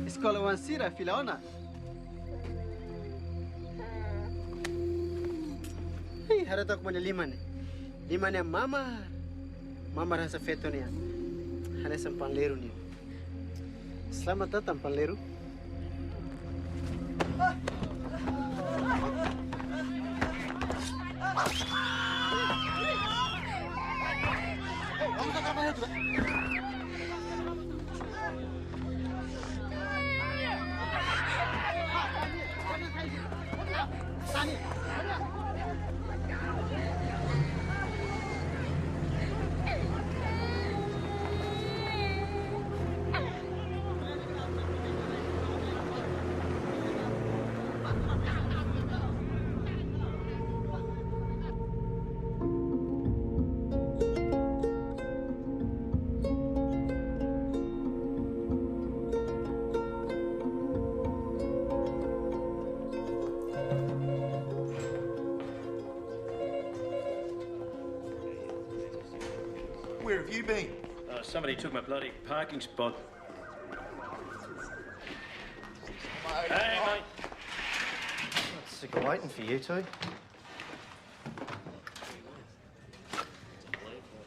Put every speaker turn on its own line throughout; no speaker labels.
Escola Wansira, Filaona. Hei, harap aku punya lima nih. Lima nih mama. Mama rasa feto nih. Hanya sempan leru nih. Selamat datang, Panleru. Kamu tak apa juga?
Where have you been?
Somebody took my bloody parking spot. Hey, mate.
I'm sick of waiting for you two.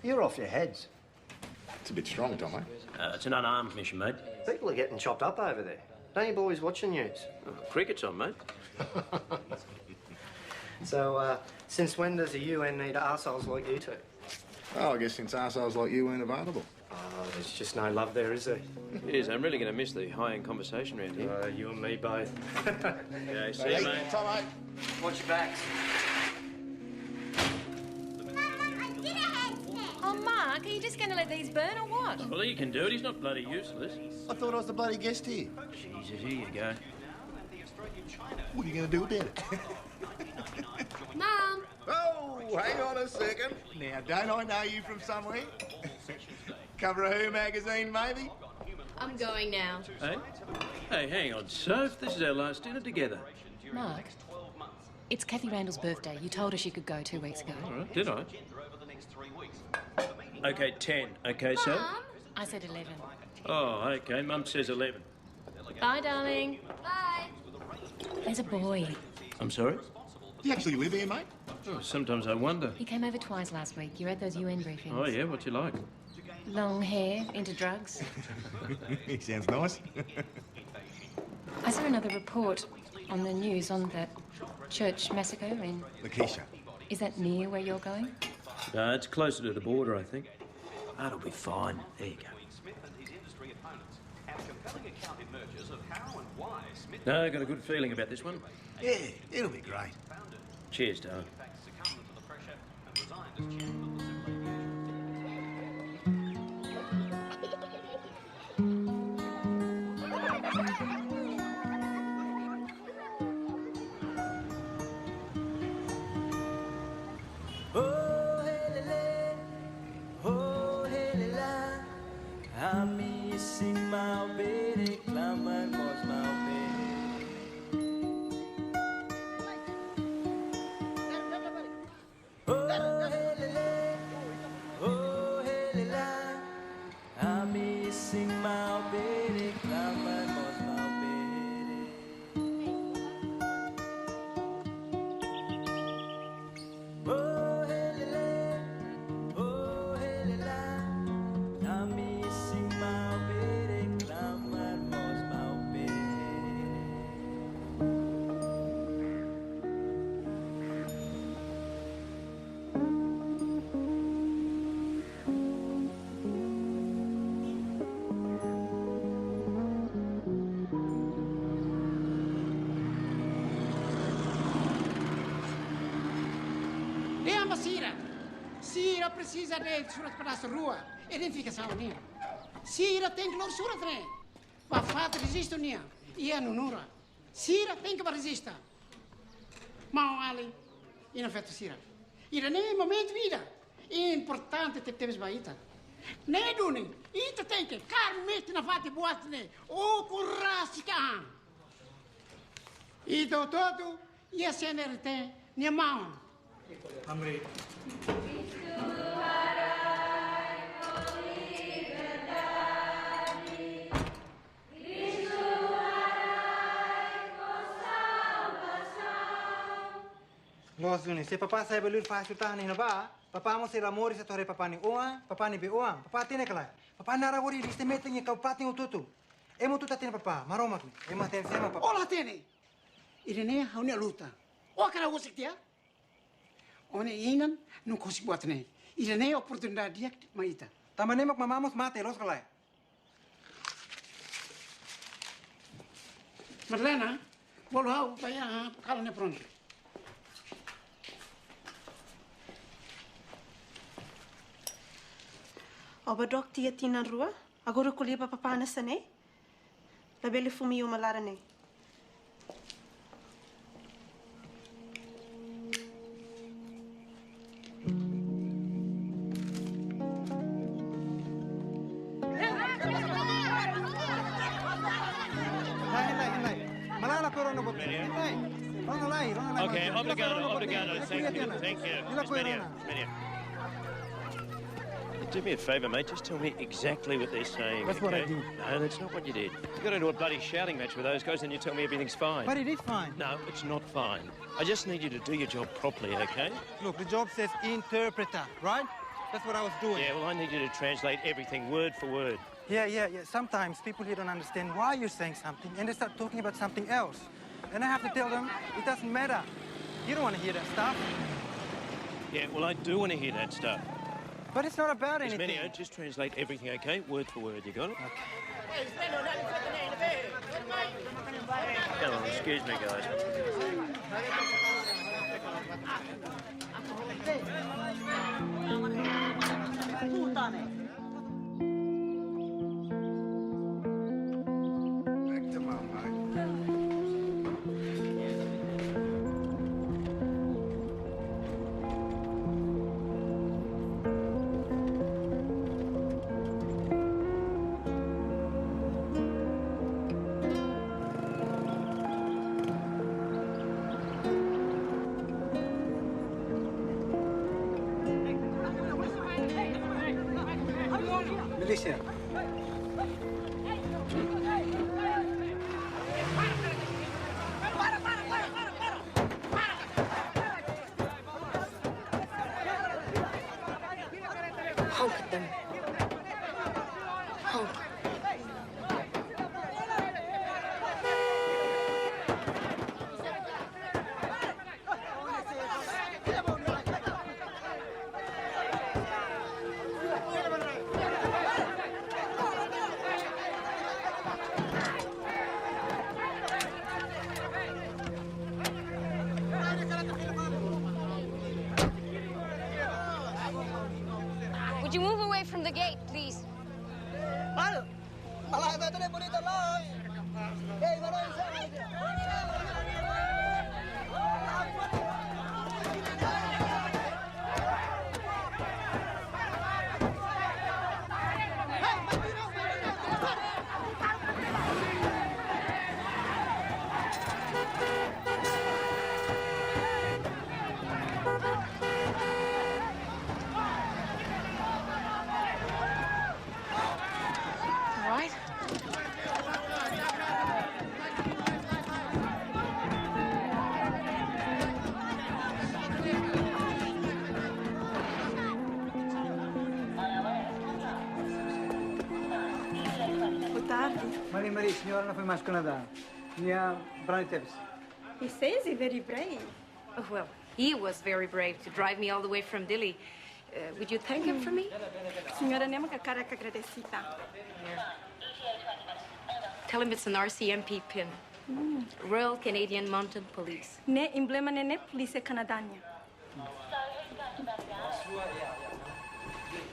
You're off your heads.
It's a bit strong, Tomo.
It's an unarmed mission, mate.
People are getting chopped up over there. Don't you boys watch the news?
Cricket's on, mate.
So, since when does the UN need arseholes like you two?
Oh, I guess since arseholes like you weren't available.
Oh, there's just no love there, is there?
Yes, I'm really going to miss the high-end conversation around here.
You and me both.
Okay, see you, mate.
Tomo.
Watch your backs.
Oh, Mark, are you just going to let these burn or what?
Well, he can do it. He's not bloody useless.
I thought I was the bloody guest here.
Jesus, here you go.
What are you going to do about it?
Mum!
Oh, hang on a second. Now, don't I know you from somewhere? Cover of Who magazine, maybe?
I'm going now.
Hey? Hey, hang on, Soph. This is our last dinner together.
Mark, it's Kathy Randall's birthday. You told her she could go 2 weeks ago.
All right, did I? Okay, 10. Okay, so?
Mum? I said 11.
Oh, okay. Mum says 11.
Bye, darling. Bye. There's a boy.
I'm sorry?
Do you actually live here, mate?
Oh, sometimes I wonder.
He came over twice last week. You read those UN briefings.
Oh, yeah? What's he like?
Long hair, into drugs.
He sounds nice.
I saw another report on the news on that church massacre in...
Lakeisha.
Is that near where you're going?
No, it's closer to the border, I think. That'll be fine. There you go. No, I got a good feeling about this one.
Yeah, it'll be great.
Cheers, darling.
Sira precisa de surat para a rua. Identificação, nia. Sira tem que não surat, né? Para fato resiste, nia. E é no nura. Sira tem que resistir. Mau ali. E não feito Sira. E nem momento vida. É importante ter temos baita. Nem duning. Ita tem que carmete na fate boate, né? O currasica. E todo. E a cena tem. Nia mau.
Amri. Nós unis, se papá sai belur fácil tá nem naba, papá mo se amor se torre papá ni oa, papá ni be oa, papá tene kala. Papá nara wori liste meting e kau pating o tutu. Emo tuta tene papá, maromak ni. Ema ten sema papá.
Ola tene. Irene haunia luta. O cara usik dia. One inan não consigo buat ne. Irene oportunidade dia maita.
Tamane mak mamamos mate los kalai.
Marlena, bolo hau paya kalau ne pronto.
Oba dok tia tina rua, agora colhi para papá nessa né? La belle fumi uma lara né?
Malala corona bot. Rona lai.
Okay, obrigado. Thank you. Espera. Do me a favour, mate. Just tell me exactly what they're saying.
That's what I did.
No, that's not what you did. You got into a bloody shouting match with those guys, and you tell me everything's fine.
But it is fine.
No, it's not fine. I just need you to do your job properly, okay?
Look, the job says interpreter, right? That's what I was doing.
Yeah, well, I need you to translate everything word for word.
Yeah. Sometimes people here don't understand why you're saying something, and they start talking about something else. And I have to tell them it doesn't matter. You don't want to hear that stuff.
Yeah, well, I do want to hear that stuff.
But it's not about anything.
Ismenio, just translate everything, okay? Word for word, you got it?
Okay.
Come on, excuse me, guys.
Back to mum, mate.
Militia.
Honk at them. Honk.
Would you move away from the gate, please? All right.
Boa tarde.
Maria, senhora não foi mais Canadá. Minha Brani Teves.
He says he's very brave.
Oh, well, he was very brave to drive me all the way from Dili. Would you thank him for me?
Senhora nem uma cara que agradecida.
Tell him it's an RCMP pin. Royal Canadian Mounted Police.
Ne emblema ne polícia canadânia.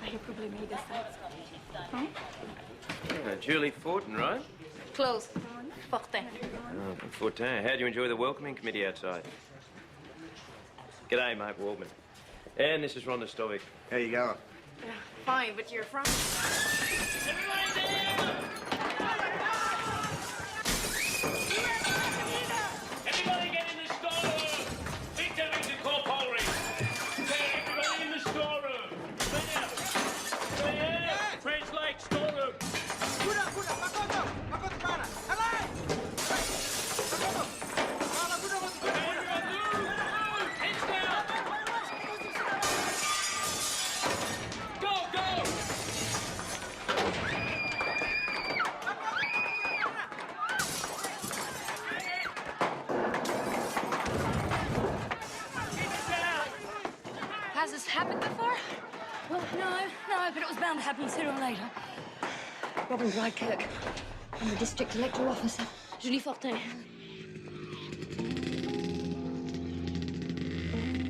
Hay problema aí dessa.
Julie Fortin, right?
Close. Fortin.
Oh, Fortin. How do you enjoy the welcoming committee outside? G'day, Mark Waldman. And this is Rhonda Stovic.
How you going?
Fine, but you're from...
Everybody get in the storeroom! Victor is the corporal. Okay, everybody in the storeroom. There. French Lake storeroom.
Kuda, Makoto! Makoto para! Alay! Makoto! Para, kuda, Makoto!
Everyone move! Heads down! Go, go!
Has this happened before?
Well, no, but it was bound to happen sooner or later. Robin Brydkirk. I'm the district electoral officer. Julie Fortin.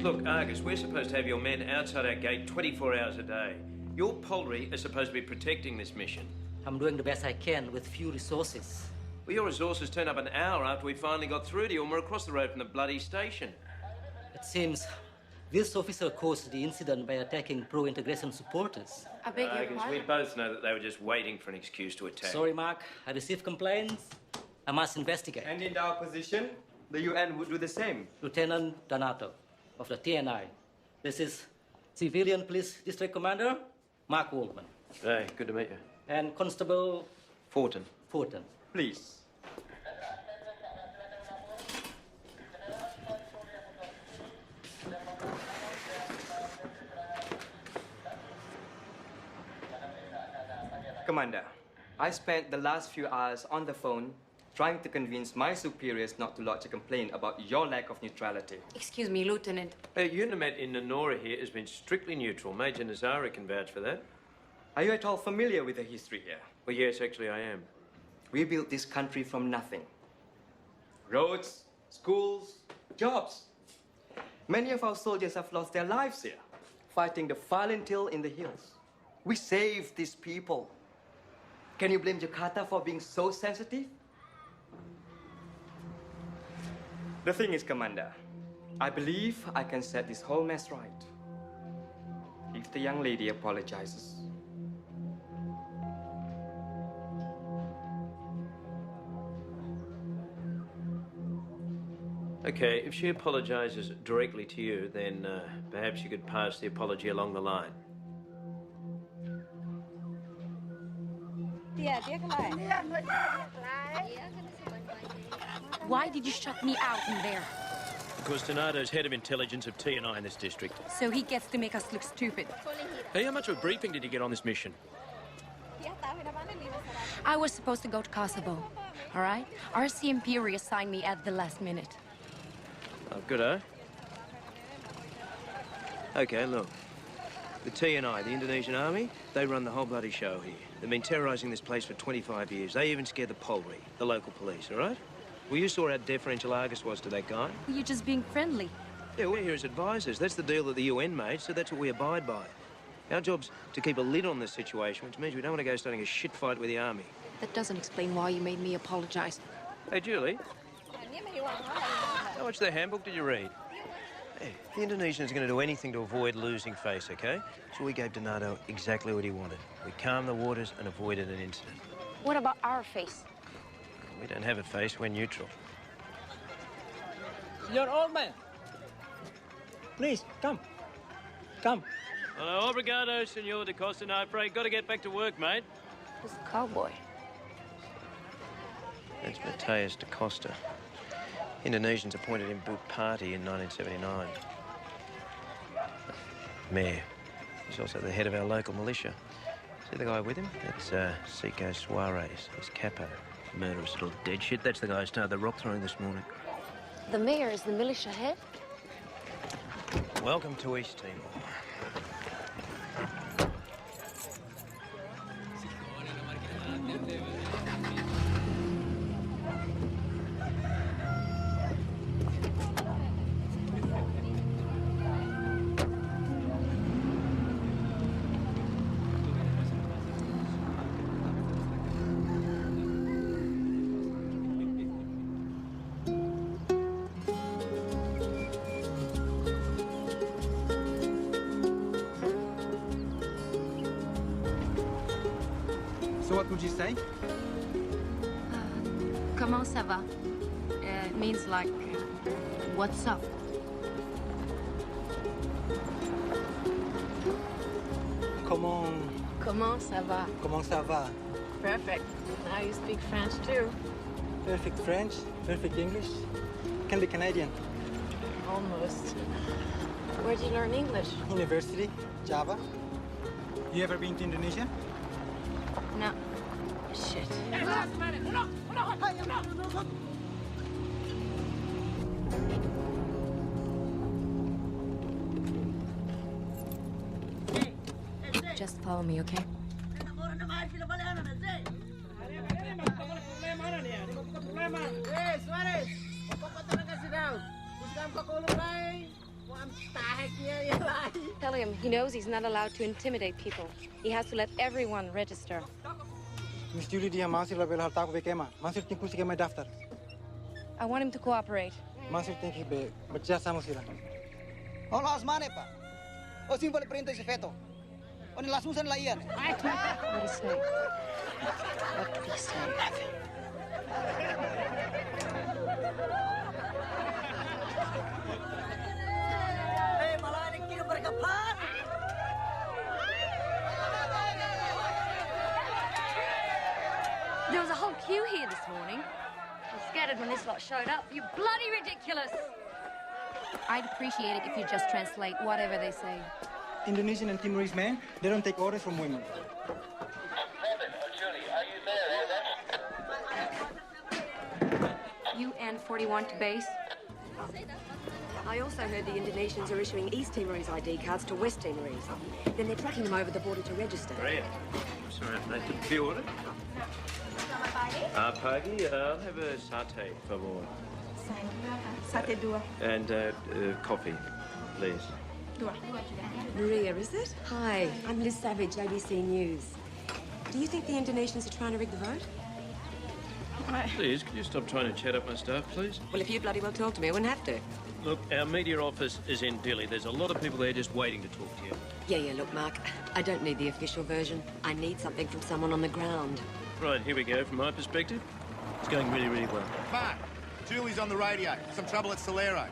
Look, Argus, we're supposed to have your men outside our gate 24 hours a day. Your poultry is supposed to be protecting this mission.
I'm doing the best I can with few resources.
Well, your resources turned up an hour after we finally got through to you and we're across the road from the bloody station.
It seems this officer caused the incident by attacking pro-integration supporters.
I beg your
Argus, we
pardon?
both know that they were just waiting for an excuse to attack.
Sorry, Mark. I received complaints. I must investigate.
And in our position, the UN would do the same.
Lieutenant Donato of the TNI. This is Civilian Police District Commander Mark Waldman.
Hey, good to meet you.
And Constable
Fortin.
Fortin.
Please. Commander, I spent the last few hours on the phone trying to convince my superiors not to lodge a complaint about your lack of neutrality.
Excuse me, Lieutenant.
UNIMET in Nanora here has been strictly neutral. Major Nazara can vouch for that.
Are you at all familiar with the history here?
Well, yes, actually I am.
We built this country from nothing. Roads, schools, jobs. Many of our soldiers have lost their lives here, fighting the violent hill in the hills. We saved these people. Can you blame Jakarta for being so sensitive? The thing is, Commander, I believe I can set this whole mess right. If the young lady apologizes.
Okay, if she apologizes directly to you, then perhaps you could pass the apology along the line.
Why did you shut me out in there?
Because Donato's head of intelligence of TNI in this district.
So he gets to make us look stupid.
Hey, how much of a briefing did you get on this mission?
I was supposed to go to Kosovo, all right? RCMP reassigned me at the last minute.
Oh, good, eh? Okay, look. The TNI, the Indonesian army, they run the whole bloody show here. They've been terrorizing this place for 25 years. They even scared the poultry, the local police, all right? Well, you saw how deferential Argus was to that guy.
You're just being friendly.
Yeah, we're here as advisors. That's the deal that the UN made, so that's what we abide by. Our job's to keep a lid on this situation, which means we don't want to go starting a shit fight with the army.
That doesn't explain why you made me apologize.
Hey, Julie. How much of the handbook did you read? Hey, the Indonesians are going to do anything to avoid losing face, okay? So we gave Donato exactly what he wanted. We calmed the waters and avoided an incident.
What about our face?
We don't have a face, we're neutral.
Your old man. Please, come. Come.
Oh, obrigado, Senor da Costa. No, Frank, got to get back to work, mate.
Who's the cowboy?
That's Mateus da Costa. Indonesians appointed him Boot Party in 1979. Mayor. He's also the head of our local militia. See the guy with him? That's Seco Suarez. He's capo. Murderous little dead shit. That's the guy who started the rock throwing this morning.
The mayor is the militia head?
Welcome to East Timor.
So what would you say?
Comment ça va? It means like, what's up? Comment ça va?
Comment ça va?
Perfect. Now you speak French too.
Perfect French, perfect English. Can be Canadian.
Almost. Where'd you learn English?
University, Java. You ever been to Indonesia?
No. Shit. Just follow me, okay? Tell him he knows he's not allowed to intimidate people. He has to let everyone register.
Miss Julie dia masih label hal taku bekema. Masih tingku sih kemai daftar.
I want him to cooperate.
Masih tingki be bekerja sama sila.
Hola asmane pa. O sim vale perintah esse feto. O ni lasmusan la ian.
What did he say? What did he say?
Hey, malah ni kira berkapan.
There was a whole queue here this morning. I was scattered when this lot showed up. You're bloody ridiculous. I'd appreciate it if you just translate whatever they say.
Indonesian and Timorese men, they don't take orders from women.
UN 41 to base.
I also heard the Indonesians are issuing East Timorese ID cards to West Timorese. Then they're tracking them over the border to register.
Maria, I'm sorry, mate. Did you order? Pagi, I'll have a satay, por favor.
Sate dua.
And coffee, please.
Dua.
Maria, is it? Hi, I'm Liz Savage, ABC News. Do you think the Indonesians are trying to rig the vote?
Please, could you stop trying to chat up my staff, please?
Well, if you bloody well talk to me, I wouldn't have to.
Look, our media office is in Delhi. There's a lot of people there just waiting to talk to you.
Yeah, look, Mark, I don't need the official version. I need something from someone on the ground.
Right, here we go. From my perspective, it's going really, really well.
Mark, Julie's on the radio. Some trouble at Solero.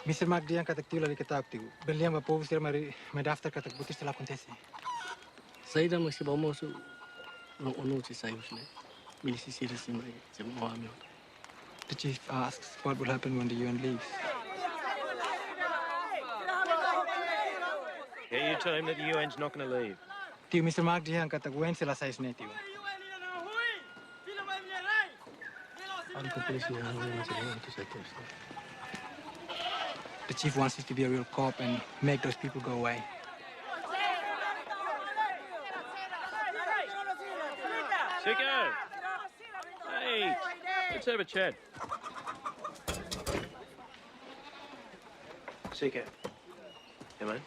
Mr. Mark diang katak tiula li katak tiu. Beliam ba povo sira mai daftar katak butis tela acontece.
Saída mas que almoço não se saiu né. Me disse se assim mai se mo ame.
The chief asks what will happen when the UN leaves.
Yeah, you tell him that the UN's not going to leave.
Tiu Mr. Mark diang katak wen sila sais ne tiu.
Algo polisi yang masih itu saya terus.
The chief wants us to be a real cop and make those people go away.
Sicko! Hey, let's have a chat. Sicko. Come on.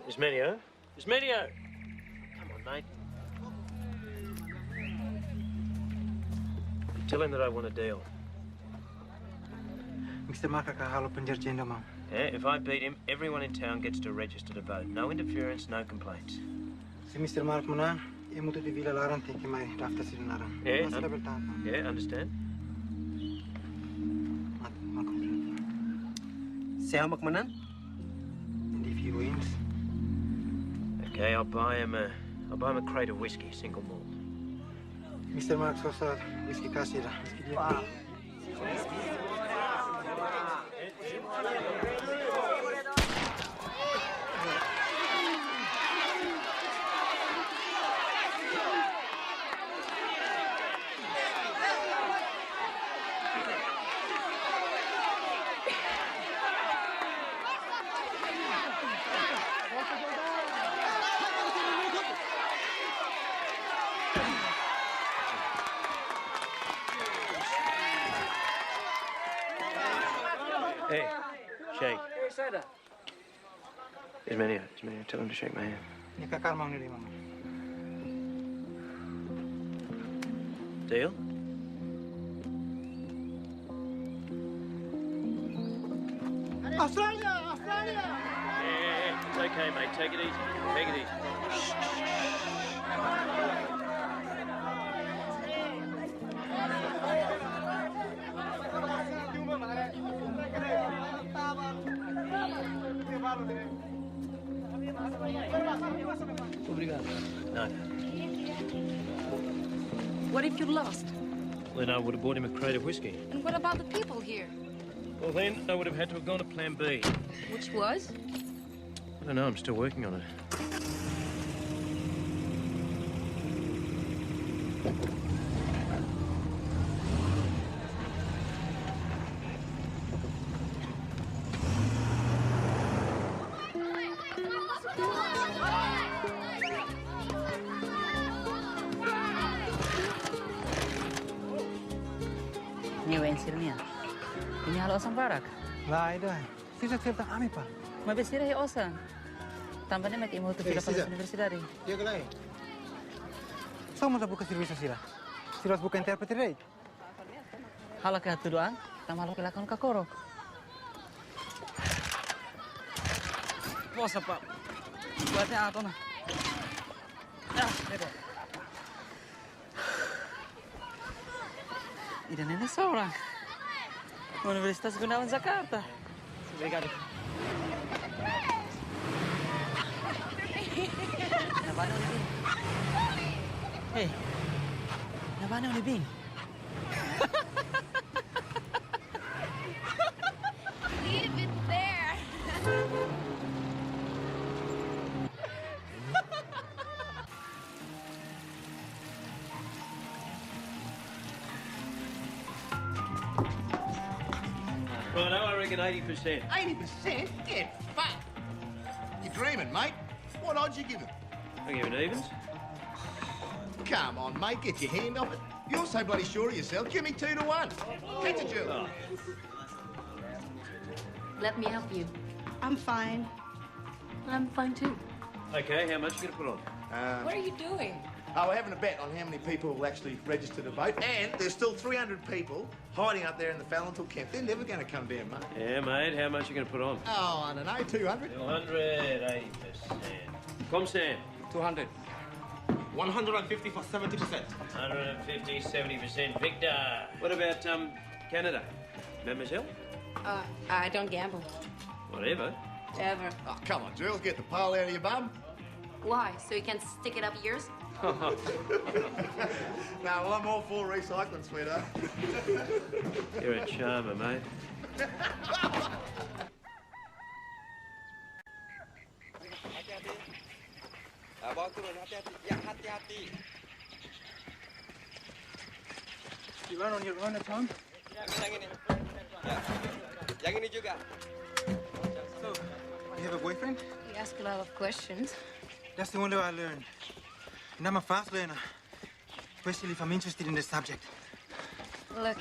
Ismenio? Ismenio! Come on, mate. Tell him that I want a deal.
Mr. Mark kakahalo penjerjenda mam.
Yeah, if I beat him, everyone in town gets to register to vote. No interference, no complaints.
Si Mr. Mark menang, ia mutu di vila larang teki mai daftar sila narang.
Yeah,
Masih double tapa.
Yeah, understand?
Siapa mak menang?
And if he wins,
okay, I'll buy him a crate of whiskey, single malt.
Mr. Mark sosa whisky kasih lah. Whisky dia.
Hey, Shake. Ismail, tell him to shake my hand.
Ni kakar mau ni mama.
Deal?
Australia!
Yeah, it's okay, mate. Take it easy. Take it easy.
Obrigado.
No.
What if you're lost?
Then I would have bought him a crate of whiskey.
And what about the people here?
Well, then I would have had to have gone to Plan B.
Which was?
I don't know. I'm still working on it.
Ni wen sirnia. Ini halo sang barak.
Lai dah. Sisa cerita ami pa.
Mabes sira hi osan. Tambahnya mek imo tu
Eh,
pila
Sisa.
pada universidade.
Dia ke lain? Sama sa buka servisa sila. Sila buka interpreter rate.
Hala ka tuduan, tamalo kilakon ka koro. Bosa pa. Buatnya ato na. Ah, ito. Idan ini seorang. Universitas Gunawan Jakarta. Obrigado. Nabana ulit bin. Hey, nabana ulit bin.
Leave it there.
Right, I reckon 80%.
80%? Get fucked. You're dreaming, mate. What odds you give him?
I give it evens.
Come on, mate, get your hand off it. You're so bloody sure of yourself. Give me 2 to 1. Catch a Jill.
Let me help you.
I'm fine.
I'm fine too.
Okay, how much you gonna put on?
What are you doing?
Oh, we're having a bet on how many people will actually register to vote. And there's still 300 people hiding up there in the Fallental camp. They're never going to come down, mate.
Yeah, mate, how much you gonna put on?
Oh, I don't know, 200.
200, 80%. Come, Sam.
200. 150 for 70%.
150, 70%. Victor. What about, Canada? Mademoiselle?
I don't gamble.
Whatever.
Ever.
Oh, come on, Jules, get the pole out of your bum.
Why? So you can stick it up yours?
No, well, I'm all for recycling, sweetheart.
You're a charmer, mate.
Bawa turun, hati-hati. Ya, hati-hati.
Gimana on your own, Tom?
Yang ini. Ya. Yang ini juga.
So, you have a boyfriend?
You ask a lot of questions.
That's the only way I learned. And I'm a fast learner, especially if I'm interested in the subject.
Look,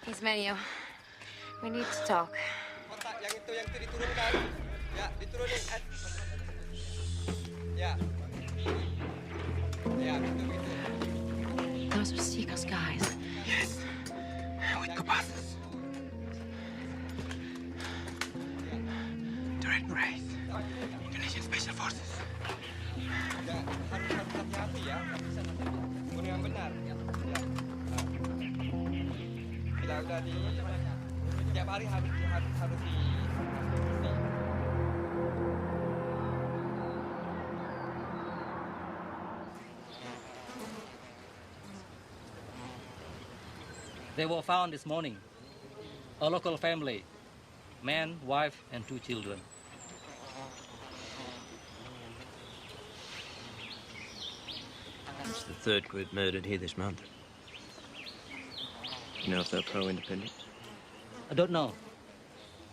Ismail, we need to talk.
Kotak yang itu diturunkan. Ya, diturunin. Ya. Ya, gitu.
Those are Sika's guys.
Yes, with Kopassus. The Red Berets, Indonesian Special Forces.
Ya, harus hati-hati ya. Nggak bisa bunuh yang benar. Ya. Bila udah tiap hari harus di.
They were found this morning. A local family, man, wife, and 2 children.
It's the third group murdered here this month. You know if they're pro-independence?
I don't know.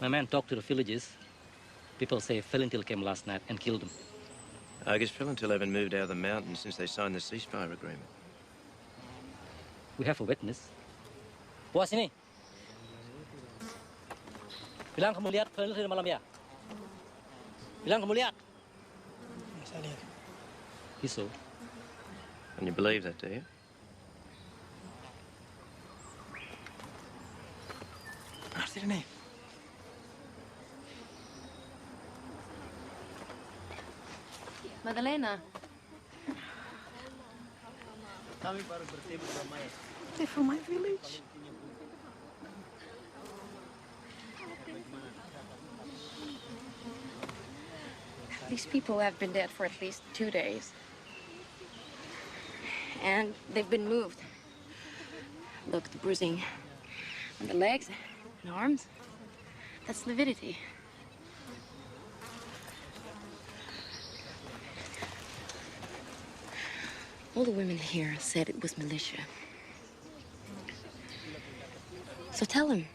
My man talked to the villagers. People say Fellintil came last night and killed them.
I guess Fellintil haven't moved out of the mountains since they signed the ceasefire agreement.
We have a witness. Puas sini. Bilang kamu lihat Fellintil malam ya?
Bilang kamu lihat.
Saya lihat.
He saw.
And you believe that, do you?
Sini nih.
Madalena.
Kami baru bertemu ramai.
They're from my village.
These people have been dead for at least 2 days. And they've been moved. Look, the bruising on the legs and arms. That's lividity. All the women here said it was militia. So tell him.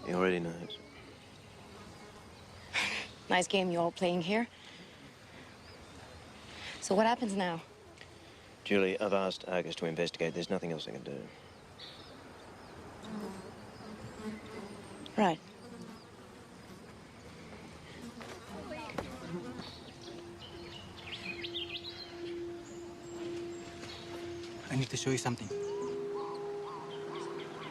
He already knows.
Nice game you all playing here. So what happens now?
Julie, I've asked Argus to investigate. There's nothing else I can do.
Right.
I need to show you something.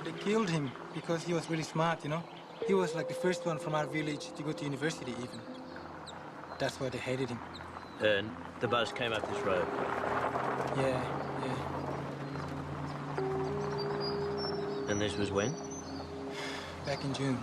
They killed him because he was really smart, you know? He was like the first one from our village to go to university even. That's why they hated him.
And the bus came up this road.
Yeah.
And this was when?
Back in June.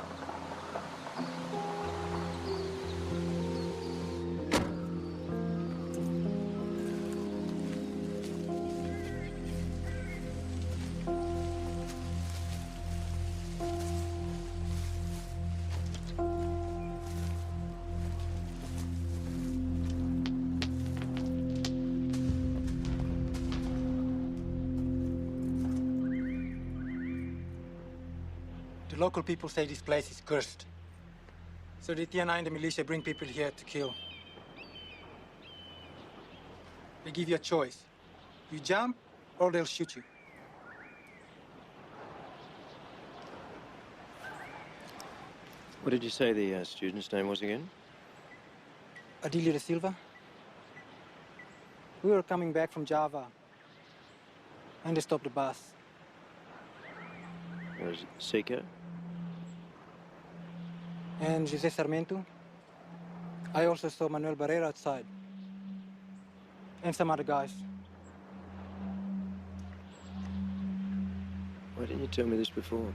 The local people say this place is cursed. So the TNI and the militia bring people here to kill. They give you a choice. You jump, or they'll shoot you.
What did you say the student's name was again?
Adilio de Silva. We were coming back from Java, and they stopped the bus.
Or is it Seiko?
And Jose Sarmiento. I also saw Manuel Barrera outside. And some other guys.
Why didn't you tell me this before?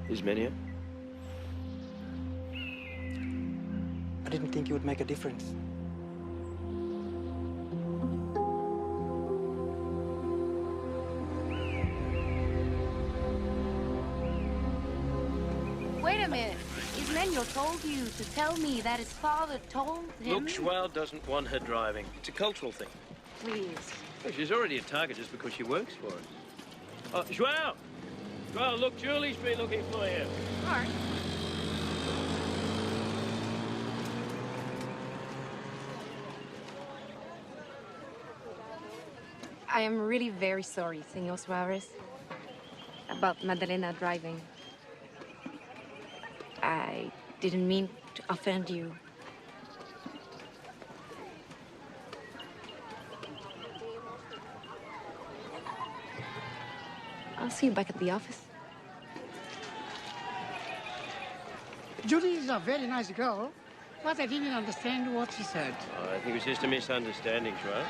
Is Menia?
I didn't think it would make a difference.
Wait a minute. Ismanuel told you to tell me that his father told him...
Look, Joao doesn't want her driving. It's a cultural thing.
Please.
Well, she's already a target just because she works for us. Oh, Joao! Joao, look, Julie's been looking for you.
All right. I am really very sorry, Senor Suarez, about Madalena driving. I didn't mean to offend you. I'll see you back at the office.
Judy is a very nice girl, but I didn't understand what she said.
Oh, I think it was just a misunderstanding, Joao.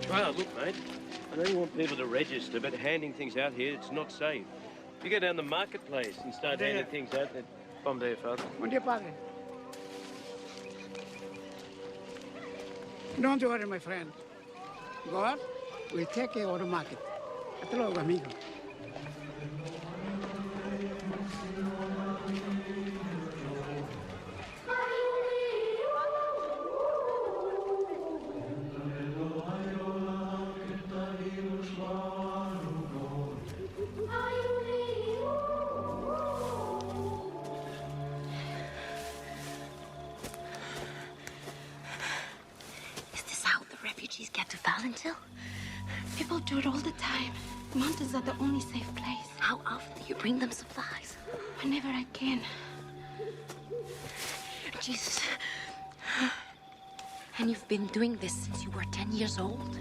Well, look, mate, I know you want people to register, but handing things out here, it's not safe. If you go down the marketplace and start handing things out, then... Bom dia, Father.
Bom dia, Padre. Don't worry, my friend. God will take care of the market. Hasta luego, amigo.
refugees get to Valentil?
People do it all the time. Mountains are the only safe place.
How often do you bring them supplies?
Whenever I can.
Jesus. And you've been doing this since you were 10 years old?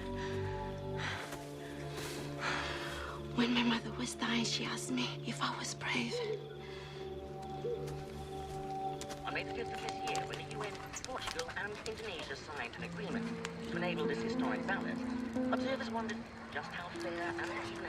When my mother was dying, she asked me if I was brave.
On May 5th of this year, when the UN, Portugal, and Indonesia signed an agreement to enable this historic ballot, observers wondered just how fair and even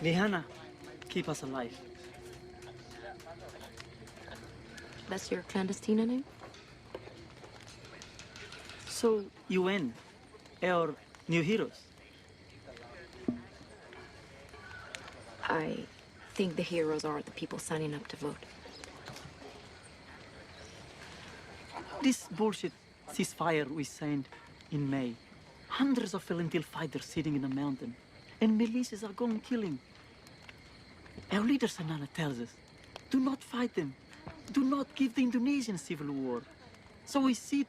Liana, keep us alive.
That's your clandestine name?
So, UN, our new heroes.
I think the heroes are the people signing up to vote.
This bullshit ceasefire we signed in May. Hundreds of Valentil fighters sitting in a mountain, and militias are going killing. Our leader Sanana tells us, do not fight them. Do not give the Indonesian civil war. So we sit,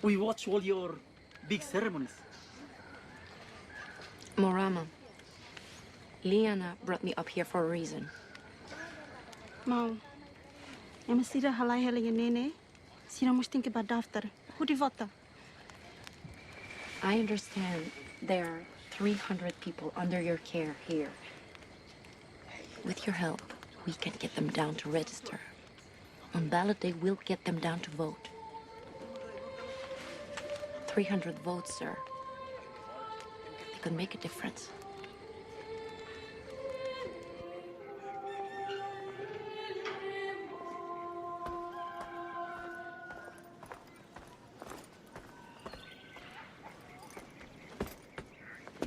we watch all your big ceremonies.
Morama, Liana brought me up here for a reason.
Mau, eu me sira halai hala ya nene, sira mesti ke badaftar. Hoe die vota?
I understand there are 300 people under your care here. With your help, we can get them down to register. On ballot day, we'll get them down to vote. 300 votes, sir. They could make a difference.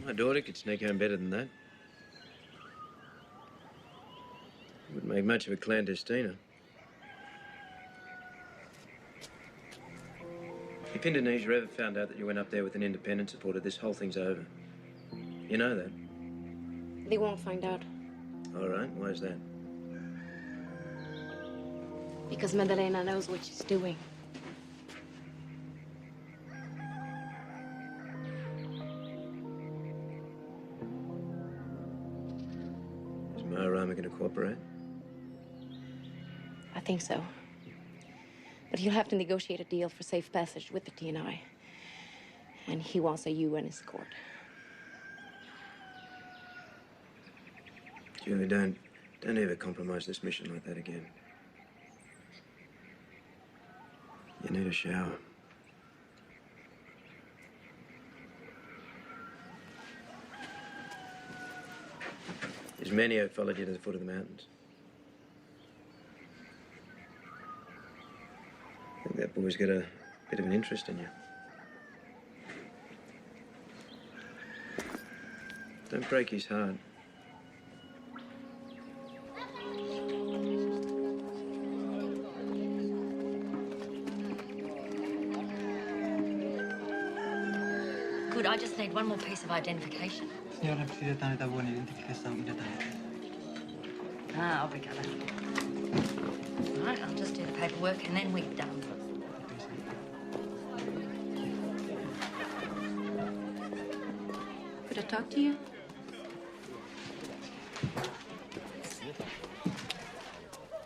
My daughter could sneak home better than that. Wouldn't make much of a clandestina. If Indonesia ever found out that you went up there with an independent supporter, this whole thing's over. You know that?
They won't find out.
All right, why is that?
Because Madalena knows what she's doing.
Is Marama going to cooperate?
I think so. But he'll have to negotiate a deal for safe passage with the TNI. And he wants a UN escort.
Julie, don't ever compromise this mission like that again. You need a shower. There's many who followed you to the foot of the mountains. I think that boy's got a bit of an interest in you. Don't break his heart.
Good, I just need one more piece of identification.
Senhora, precisa estar na boa identificação e detalhes.
Ah, obrigada. Right, I'll just do the paperwork and then we're done.
Could I talk to you?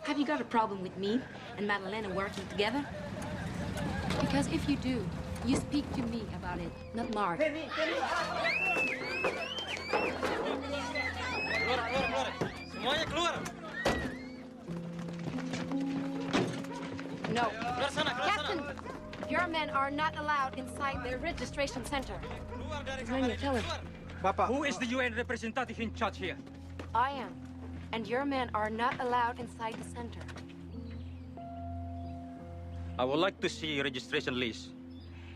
Have you got a problem with me and Madalena working together? Because if you do, you speak to me about it, not Mark.
Semuanya keluar.
No. Captain, your men are not allowed inside the registration center. Rania, tell him.
Papa.
Who is the UN representative in charge here?
I am. And your men are not allowed inside the center.
I would like to see registration list.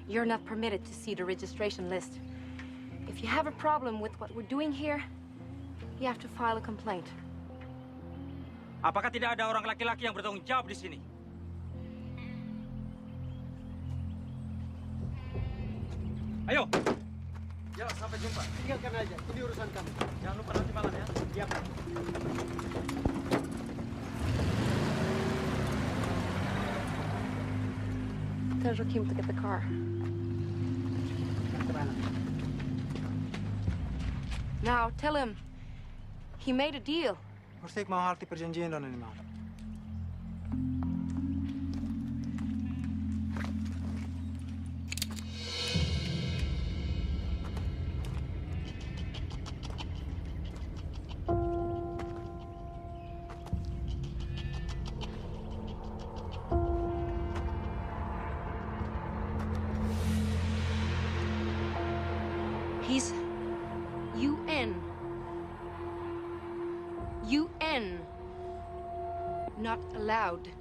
You're not permitted to see the registration list. If you have a problem with what we're doing here, you have to file a complaint.
Apakah tidak ada orang laki-laki yang bertanggung jawab di sini? Ayo.
Ya, sampai jumpa. Tinggalkan aja. Ini urusan kami.
Jangan lupa nanti malam ya.
Iya, Pak.
Tell Joaquim to get the car. Now, tell him he made a deal.
Harus mau halti perjanjian dan ini mau.
He's UN. UN. Not allowed.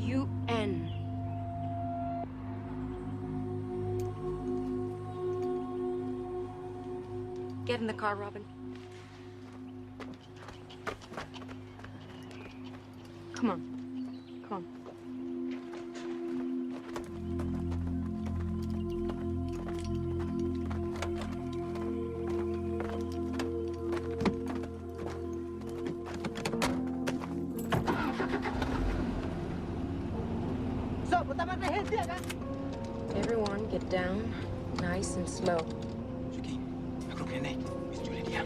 UN. Get in the car, Robin. Come on. Come on. Everyone get down, nice and slow.
Joaquim, aku nenek. Miss Julie diam.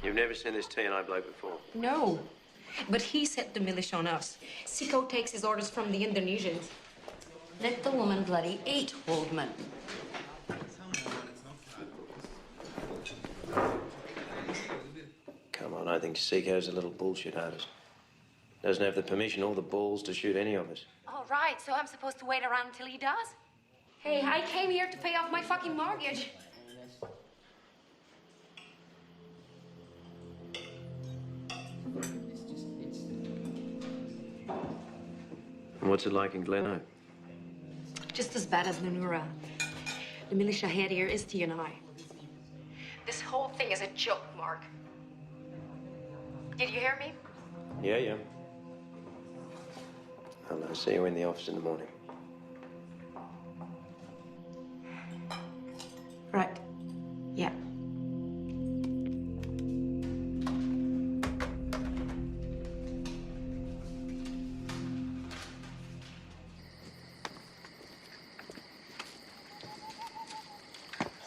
You've never seen this T&I bloke before?
No, but he set the militia on us. Siko takes his orders from the Indonesians.
Let the woman bloody eat, Waldman.
Come on, I think Seiko's a little bullshit artist. Doesn't have the permission or the balls to shoot any of us.
All right, so I'm supposed to wait around until he does? Hey, I came here to pay off my fucking mortgage.
And what's it like in Gleno?
Just as bad as Nanura. The militia head here is T&I. This whole thing is a joke, Mark. Did you hear me?
Yeah. I'll see you in the office in the morning.
Right. Yeah.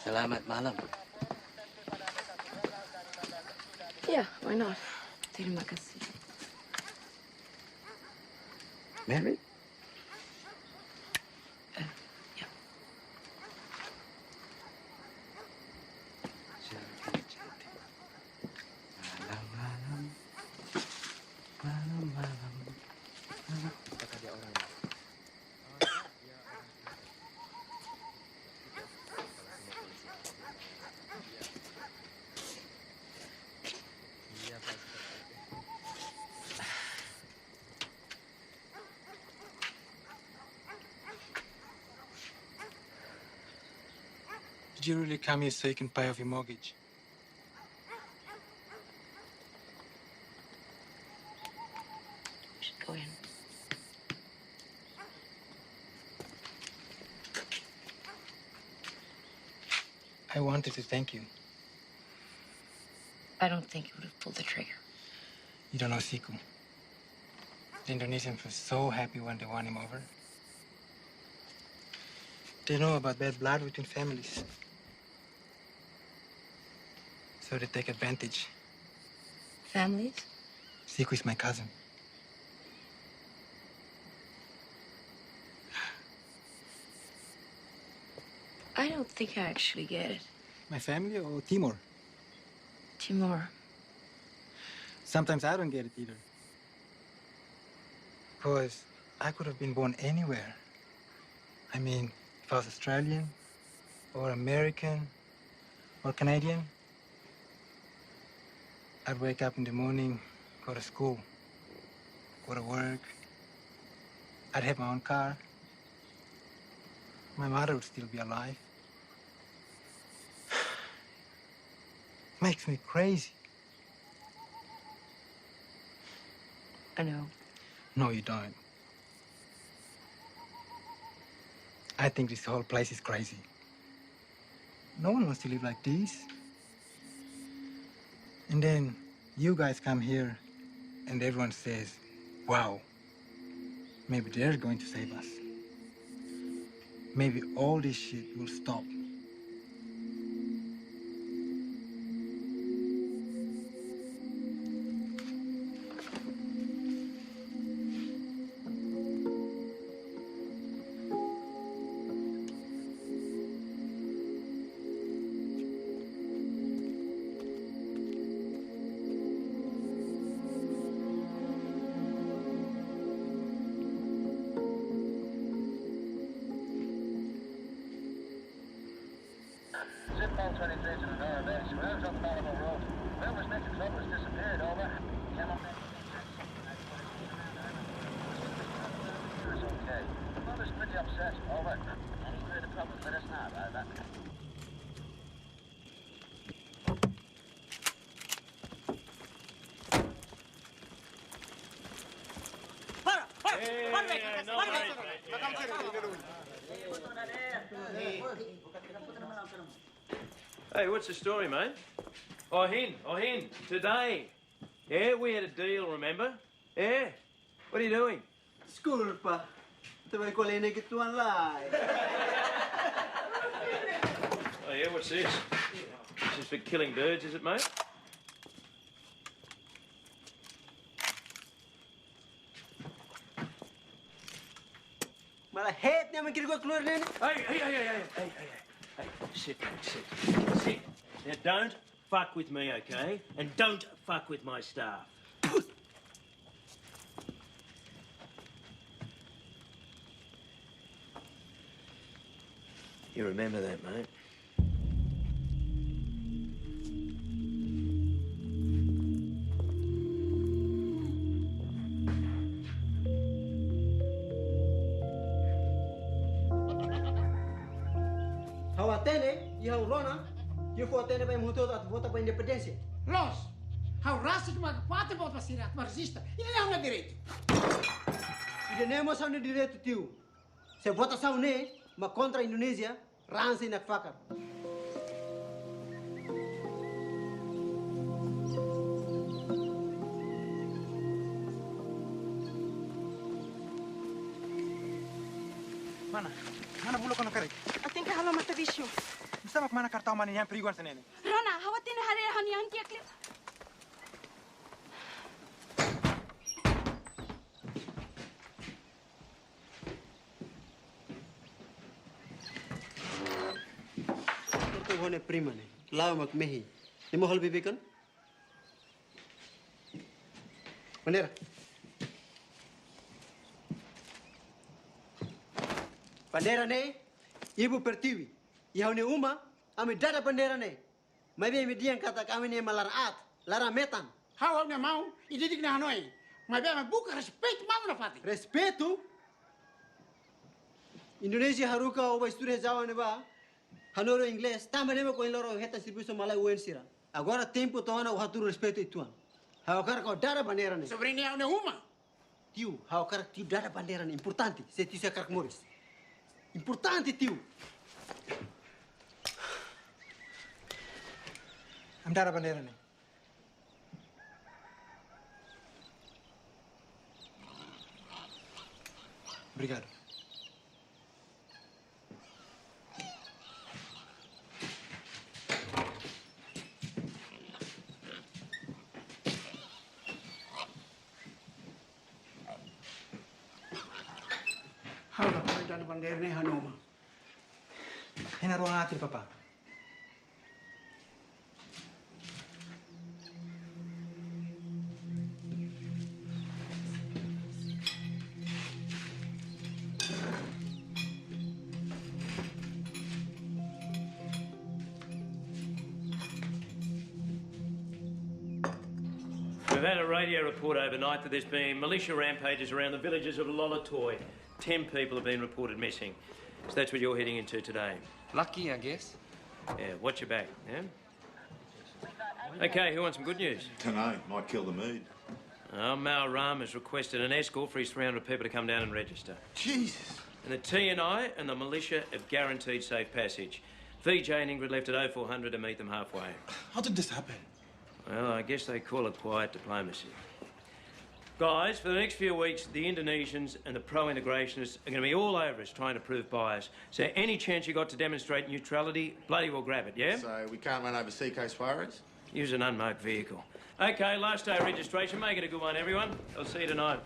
Selamat malam.
Yeah, why not? Terima kasih.
Married?
Yeah.
Did you really come here so you can pay off your mortgage?
We should go in.
I wanted to thank you.
I don't think you would have pulled the trigger.
You don't know Siku. The Indonesians were so happy when they won him over. They know about bad blood between families. so they take advantage.
Families?
Siku is my cousin.
I don't think I actually get it.
My family or Timor?
Timor.
Sometimes I don't get it either. Because I could have been born anywhere. I mean, if I was Australian, or American, or Canadian, I'd wake up in the morning, go to school, go to work. I'd have my own car. My mother would still be alive. Makes me crazy.
I know.
No, you don't. I think this whole place is crazy. No one wants to live like this. And then you guys come here and everyone says, wow, maybe they're going to save us. Maybe all this shit will stop.
Zipline 23 to the Nora base. Rounds up Panama Road. Whoever's making trouble has disappeared, over. Cannot make it's okay. Mother's pretty upset, over. Any further problems, let us know, over.
Hey, what's the story, mate? Oh, Hen, today. Yeah, we had a deal, remember? Yeah? What are you doing?
Disculpa. Te vai colhendo que tu online.
Oh, yeah, what's this? This is for killing birds, is it, mate?
Malah head niya mikir ko keluar ni.
Hey, sit, mate, sit. Now, don't fuck with me, okay? And don't fuck with my staff. You remember that, mate?
Hau atene, e hau rona, e for atene vai muito a volta para independência.
Los, hau raça que uma quatro volta para cirar, mas resista. E não é direito.
E nem moção de direito tio. Se votação ne, mas contra a Indonésia, rança na faca.
Mana bulu kono kare?
Ating ka halo mata visyo.
Bisa mak mana kartau mani yang periguan senene?
Rona, hawatin hari hani anti akli.
Itu hone prima ne. Lau mak mehi. Ni mohal bibikan? Bandera. Bandera ne, ibu pertiwi. Iau ne uma, ami dada bandera ne. Mai be mi diang kata kami ne malarat, lara metan.
Hau ne mau, ididik na hanoi. Mas bem, mas buka respeito mau na fati.
Respeito? Indonesia haruka oba isture jawa ne ba. Hanoro inglês, também não com ele reta serviço malai uensira. Agora tempo toana o haturo respeito ituan. Hau cara kau dada bandera ne.
Sobrinha hau ne uma.
Tio, hau cara tio dada bandera ne importante. Se tio se cara moris. Importante tio.
Am dada bandera ne. Obrigado.
banderne Hanoma.
Hina ruang atir, Papa.
We've had a radio report overnight that there's been militia rampages around the villages of Lolatoy. 10 people have been reported missing. So that's what you're heading into today.
Lucky, I guess.
Yeah, watch your back, yeah? Okay, who wants some good news?
Dunno, might kill the mood.
Mal Ram has requested an escort for his 300 people to come down and register.
Jesus.
And the TNI and the militia have guaranteed safe passage. VJ and Ingrid left at 0400 to meet them halfway.
How did this happen?
Well, I guess they call it quiet diplomacy. Guys, for the next few weeks, the Indonesians and the pro-integrationists are going to be all over us trying to prove bias. So any chance you got to demonstrate neutrality, bloody well grab it, yeah?
So we can't run over Seacoast Pirates?
Use an unmarked vehicle. Okay, last day of registration. Make it a good one, everyone. I'll see you tonight.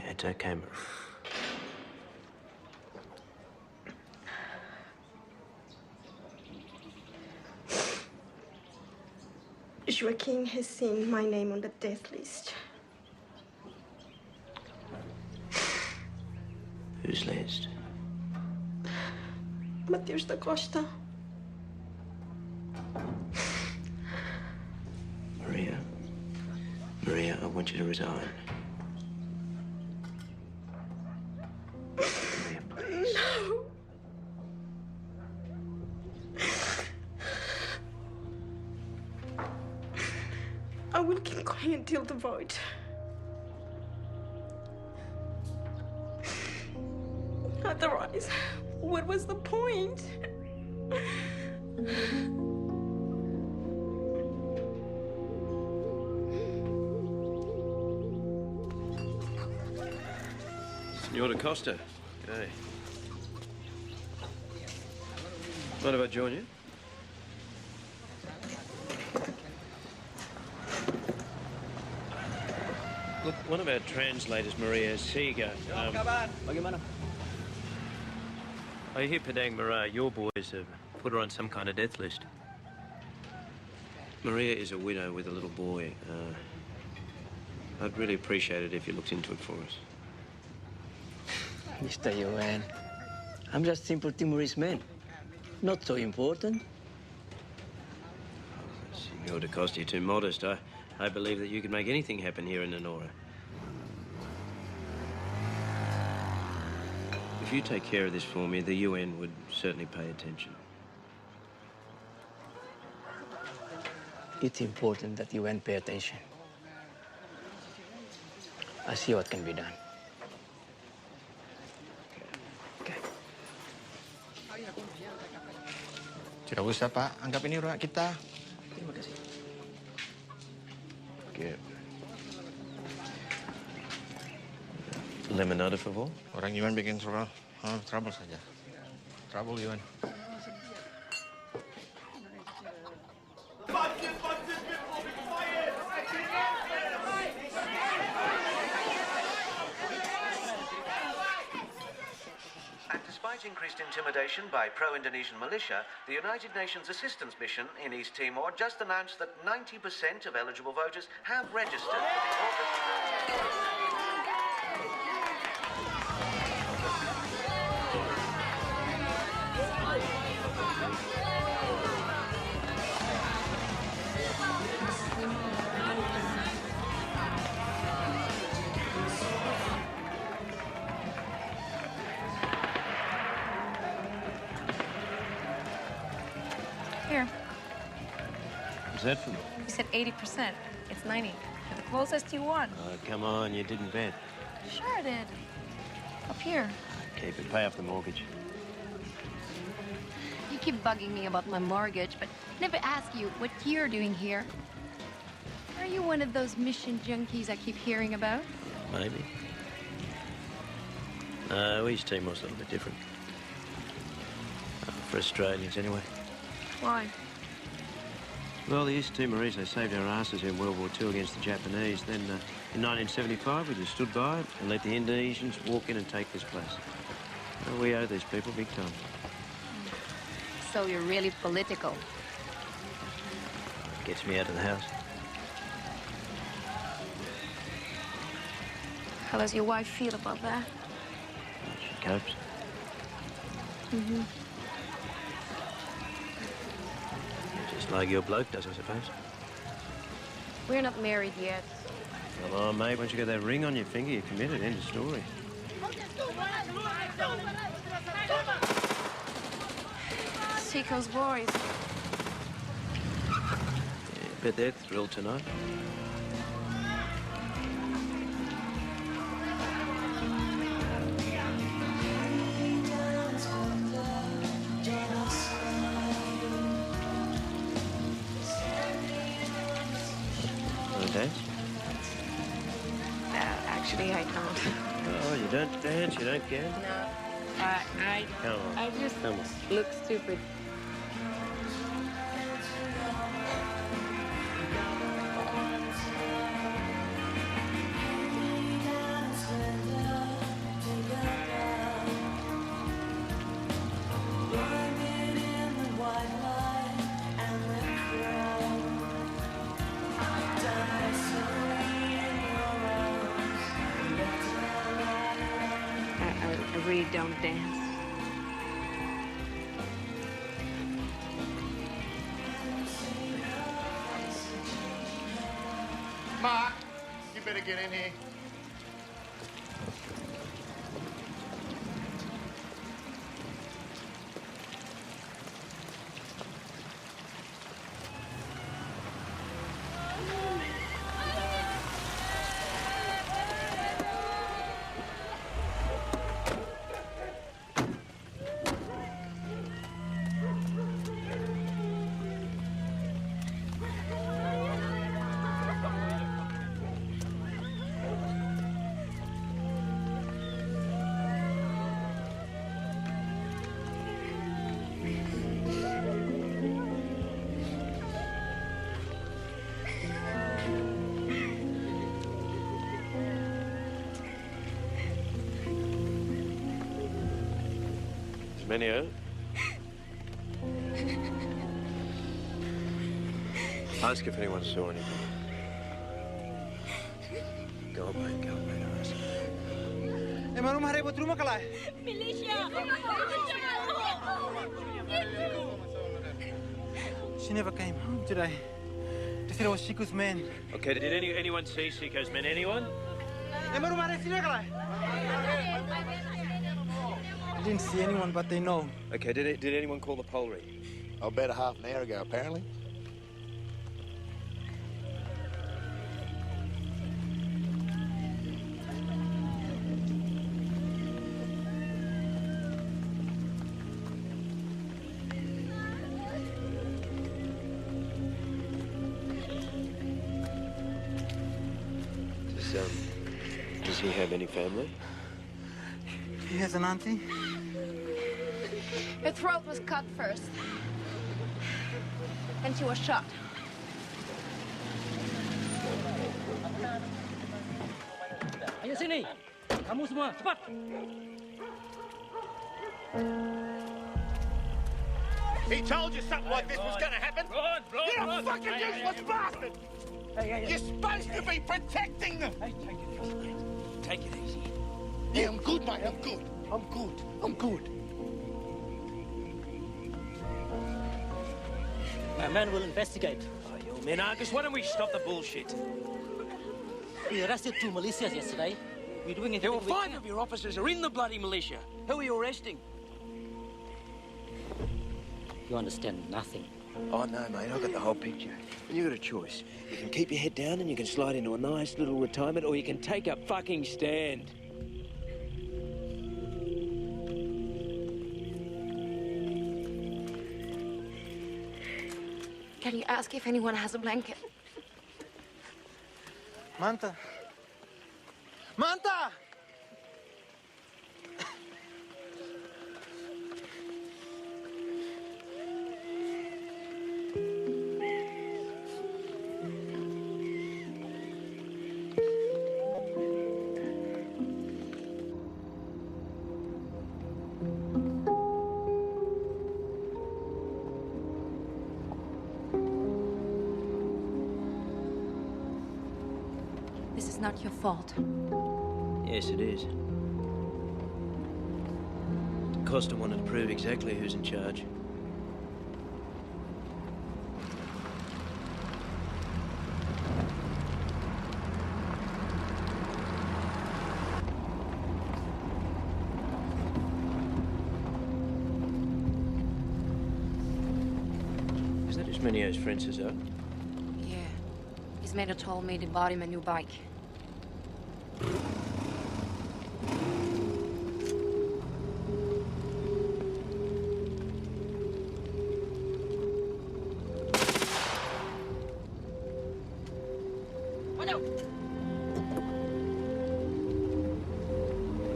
It's okay, Marie.
Joaquin has seen my name on the death list.
Whose list?
Mateus da Costa.
Maria, I want you to resign.
No. I will keep going until the vote. Otherwise, what was the point?
Senor da Costa. G'day. Mind if I join you? Look, one of our translators, Maria Siga.
Bagaimana?
I hear Padang Mara, your boys have put her on some kind of death list. Maria is a widow with a little boy. I'd really appreciate it if you looked into it for us.
Mr. UN, I'm just simple Timorese man. Not so important.
Senor da Costa, you're too modest. I believe that you can make anything happen here in Nonora. If you take care of this for me, the UN would certainly pay attention.
It's important that UN pay attention. I see what can be done.
Tidak usah, Pak. Anggap ini rumah kita.
Terima kasih.
Okay. Lemonade, por favor.
Orang Yuan bikin trouble saja. Trouble Yuan.
Despite increased intimidation by pro-Indonesian militia, the United Nations Assistance Mission in East Timor just announced that 90% of eligible voters have registered for the August...
Here.
What's that for?
You said 80%. It's 90. You're the closest you want.
Oh, come on, you didn't bet.
Sure I did. Up here.
Keep it, pay off the mortgage.
You
keep bugging me about my mortgage, but never ask you what you're doing here. Are you one of those mission junkies I keep hearing about?
Maybe. No, East Timor's a little bit different. For Australians, anyway.
Why?
Well, the East Timorese, they saved our asses in World War II against the Japanese. Then, in 1975, we just stood by and let the Indonesians walk in and take this place. Well, we owe these people big time.
So you're really political.
Gets me out of the house.
How does your wife feel about that?
She copes.
Mm-hmm.
Just like your bloke does, I suppose.
We're not married yet.
Come on, mate. Once you get that ring on your finger, you're committed. End of story.
Seiko's boys.
Yeah, bet they're thrilled tonight. Dance?
Actually, I can't.
Oh, you don't dance? You don't get?
No.
Come on.
I just
Come on.
look stupid. I really don't dance.
Mark, you better get in here.
Menio. Ask if anyone saw anything. Go on, mate. Go on, mate. Ask.
Emang rumah ribut rumah kalai?
Militia!
She never came home today. They said it was Shiku's men.
Okay, did anyone see Seiko's men? Anyone?
Emang rumah ribut sini kalai? I didn't see anyone, but they know.
Okay, did anyone call the Polri?
Oh, about a half an hour ago, apparently.
Does he have any family?
He has an auntie.
Her throat was cut first. And she was shot.
Ayo sini. Kamu semua, cepat.
He told you something like this was going to happen. You're a fucking useless bastard. You're supposed to be protecting them.
Hey, take it easy, mate. Take it easy.
Yeah, I'm good, mate. I'm good. I'm good. I'm good.
My man will investigate.
Oh, you men, Argus, why don't we stop the bullshit?
We arrested 2 militias yesterday. We're doing it.
There were 5 of your officers are in the bloody militia. Who are you arresting?
You understand nothing.
Oh, no, mate, I've got the whole picture. And you've got a choice. You can keep your head down and you can slide into a nice little retirement, or you can take a fucking stand.
Can you ask if anyone has a blanket?
Manta! Manta!
This is not your fault.
Yes, it is. Costa wanted to prove exactly who's in charge. Is that Ismenio's friend, Cesar?
Yeah. Ismail told me they bought him a new bike.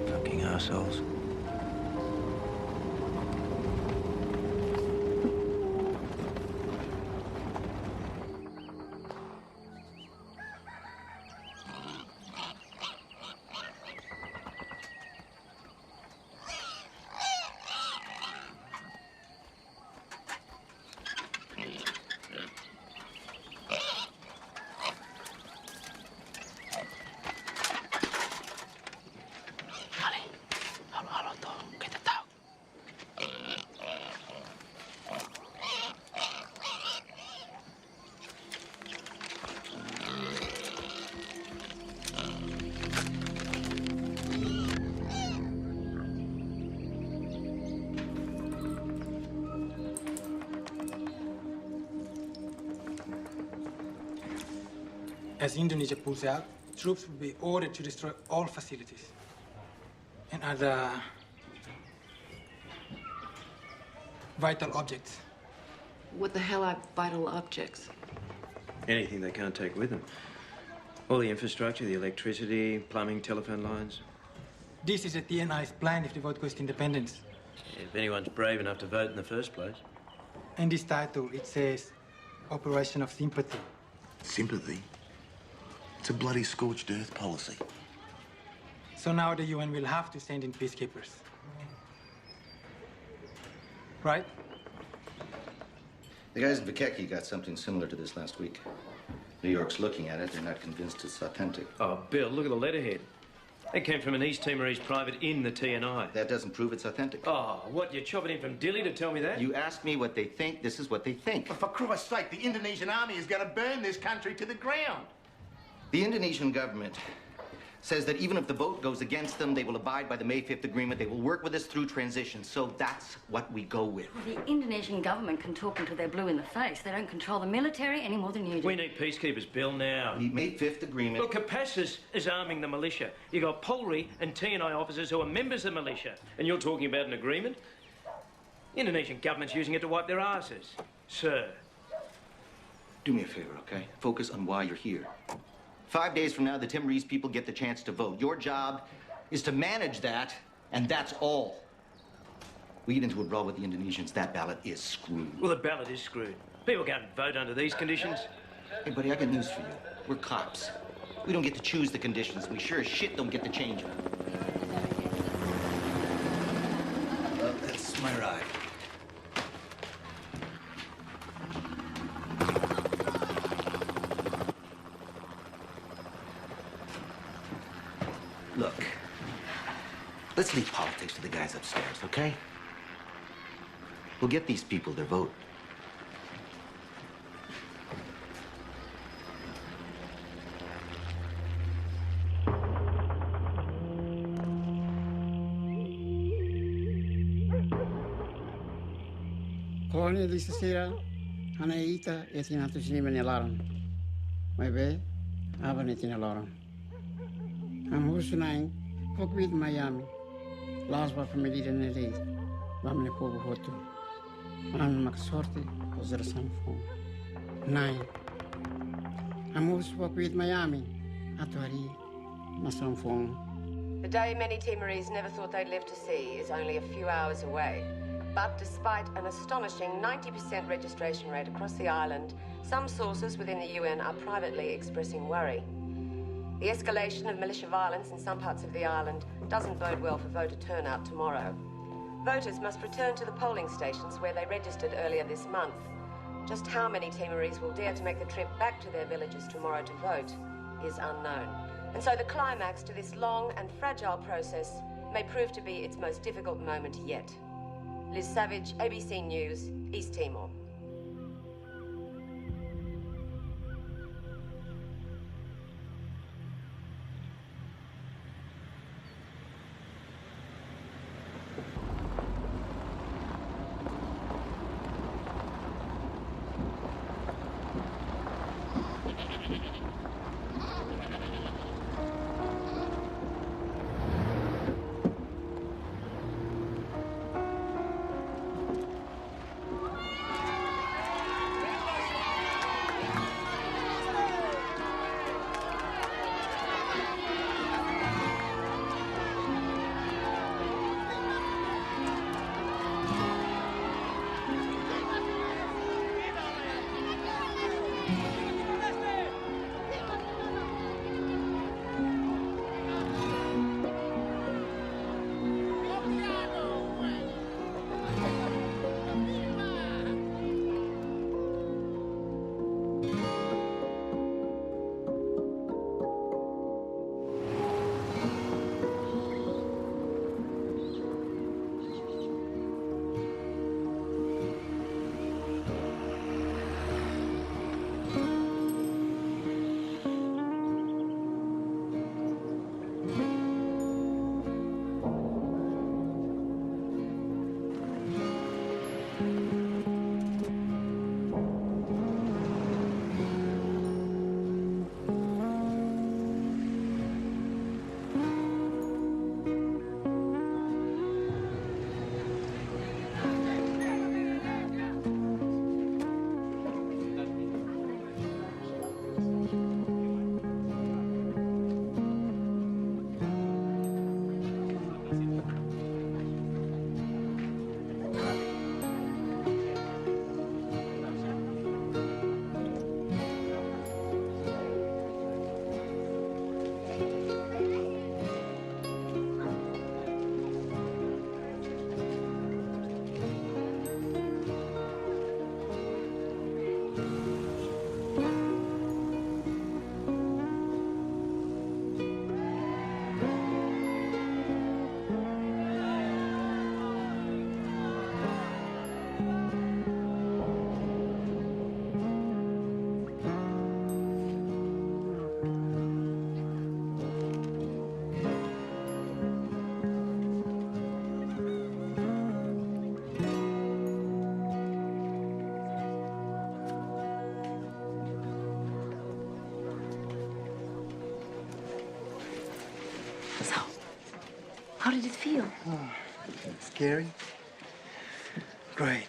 Fucking assholes.
As Indonesia pulls out, troops will be ordered to destroy all facilities and other vital objects.
What the hell are vital objects?
Anything they can't take with them. All the infrastructure, the electricity, plumbing, telephone lines.
This is a TNI's plan if the vote goes to independence.
If anyone's brave enough to vote in the first place.
In this title, it says Operation of Sympathy.
Sympathy? It's a bloody scorched earth policy.
So now the UN will have to send in peacekeepers. Right?
The guys in Vikeki got something similar to this last week. New York's looking at it. They're not convinced it's authentic.
Oh, Bill, look at the letterhead. It came from an East Timorese private in the TNI.
That doesn't prove it's authentic.
Oh, what, you chop it in from Dili to tell me that?
You asked me what they think. This is what they think.
For Christ's sake, the Indonesian army is going to burn this country to the ground.
The Indonesian government says that even if the vote goes against them, they will abide by the May 5th agreement. They will work with us through transition. So that's what we go with.
The Indonesian government can talk until they're blue in the face. They don't control the military any more than you do.
We need peacekeepers, Bill, now.
The May 5th agreement...
Look, Capassus is arming the militia. You got Polri and TNI officers who are members of the militia. And you're talking about an agreement? The Indonesian government's using it to wipe their asses. Sir.
Do me a favor, okay? Focus on why you're here. 5 days from now, the Timorese people get the chance to vote. Your job is to manage that, and that's all. We get into a brawl with the Indonesians, that ballot is screwed.
Well, the ballot is screwed. People can't vote under these conditions.
Hey, buddy, I got news for you. We're cops. We don't get to choose the conditions. We sure as shit don't get to change them.
Well, that's my ride. Look, let's leave politics to the guys upstairs, okay?
We'll get these people their vote.
Koloni di sesira, hana ita etina tu sini menelaran. Mai be, aba netina laran. Am husunaing, pokbit Miami. Last ba família nele, vamos ne povo hotu. An mak sorte, ozera sanfon. 9. I moved spoke with Miami. Atwari, Masonfong.
The day many Timorese never thought they'd live to see is only a few hours away. But despite an astonishing 90% registration rate across the island, some sources within the UN are privately expressing worry. The escalation of militia violence in some parts of the island doesn't bode well for voter turnout tomorrow. Voters must return to the polling stations where they registered earlier this month. Just how many Timorese will dare to make the trip back to their villages tomorrow to vote is unknown. And so the climax to this long and fragile process may prove to be its most difficult moment yet. Liz Savage, ABC News, East Timor. How did it feel?
Oh, scary. Great.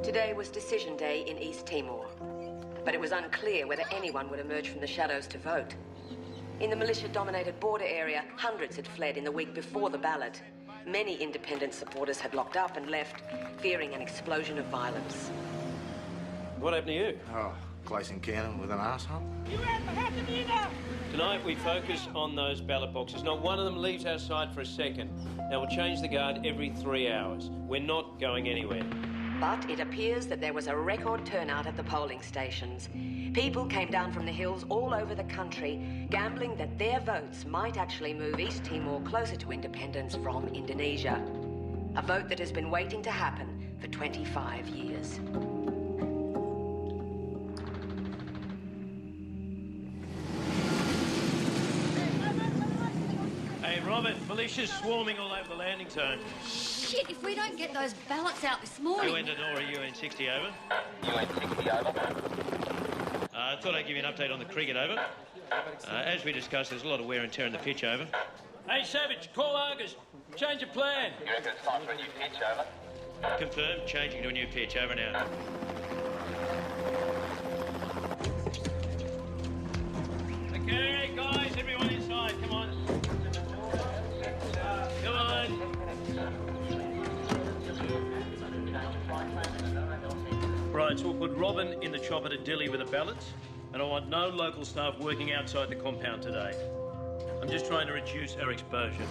Today was decision day in East Timor, but it was unclear whether anyone would emerge from the shadows to vote. In the militia-dominated border area, hundreds had fled in the week before the ballot. Many independent supporters had locked up and left, fearing an explosion of violence.
What happened to you?
Oh, closing cannon with an asshole.
Tonight we focus on those ballot boxes. Not one of them leaves our side for a second. Now we'll change the guard every 3 hours. We're not going anywhere.
But it appears that there was a record turnout at the polling stations. People came down from the hills all over the country, gambling that their votes might actually move East Timor closer to independence from Indonesia. A vote that has been waiting to happen for 25 years.
Hey, Robert, militia's swarming all over the landing zone.
Shit, if we don't get those ballots out this morning...
UN to Nora, UN 60, over.
UN 60, over.
I thought I'd give you an update on the cricket, over. As we discussed, there's a lot of wear and tear on the pitch, over. Hey, Savage, call Argus. Change of plan.
You reckon it's time for a new pitch, over?
Confirmed, changing to a new pitch, over now. Okay, guys, everyone inside, come on. Come on. Right, so we'll put Robin in the chopper to Delhi with the ballots, and I want no local staff working outside the compound today. I'm just trying to reduce our exposure.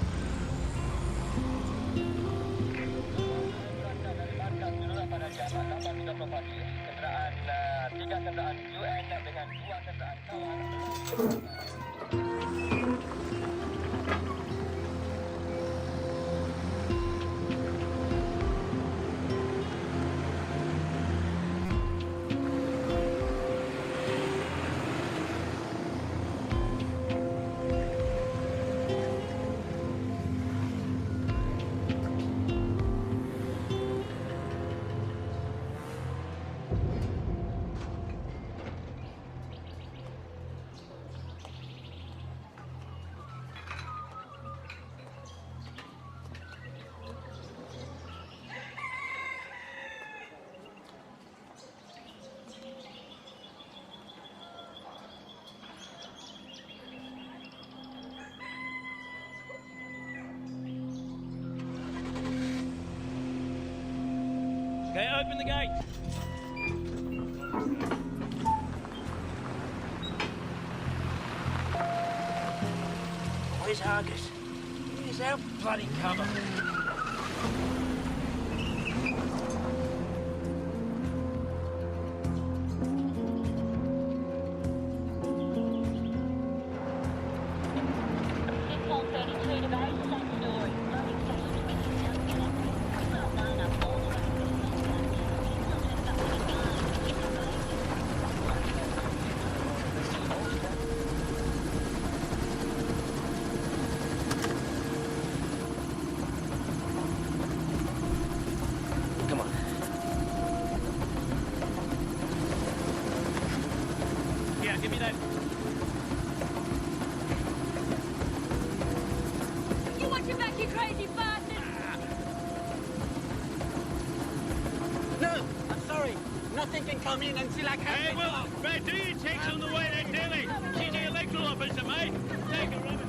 Okay, open the gate.
Where's Argus? Where's our bloody cover?
Give me that.
You watch your back, you crazy bastard!
No, I'm sorry. Nothing can come in until I come.
Hey, well, mate, do your checks on the way to Delhi. She's the electoral officer, mate. Take her, Robert.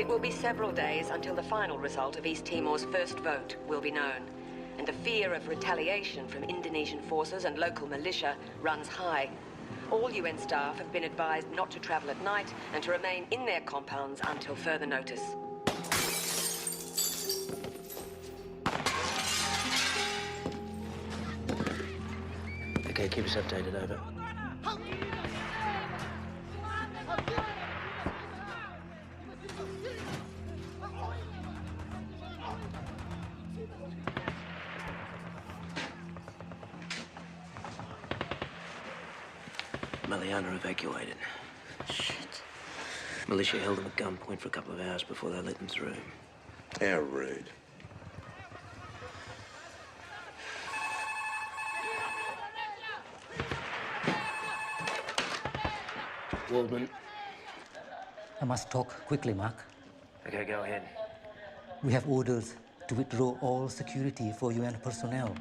It will be several days until the final result of East Timor's first vote will be known. And the fear of retaliation from Indonesian forces and local militia runs high. All UN staff have been advised not to travel at night and to remain in their compounds until further notice.
Okay, keep us updated, over. Maliana evacuated. Shit. Militia held them at gunpoint for a couple of hours before they let them through.
How rude.
Waldman.
I must talk quickly, Mark.
Okay, go ahead.
We have orders to withdraw all security for UN personnel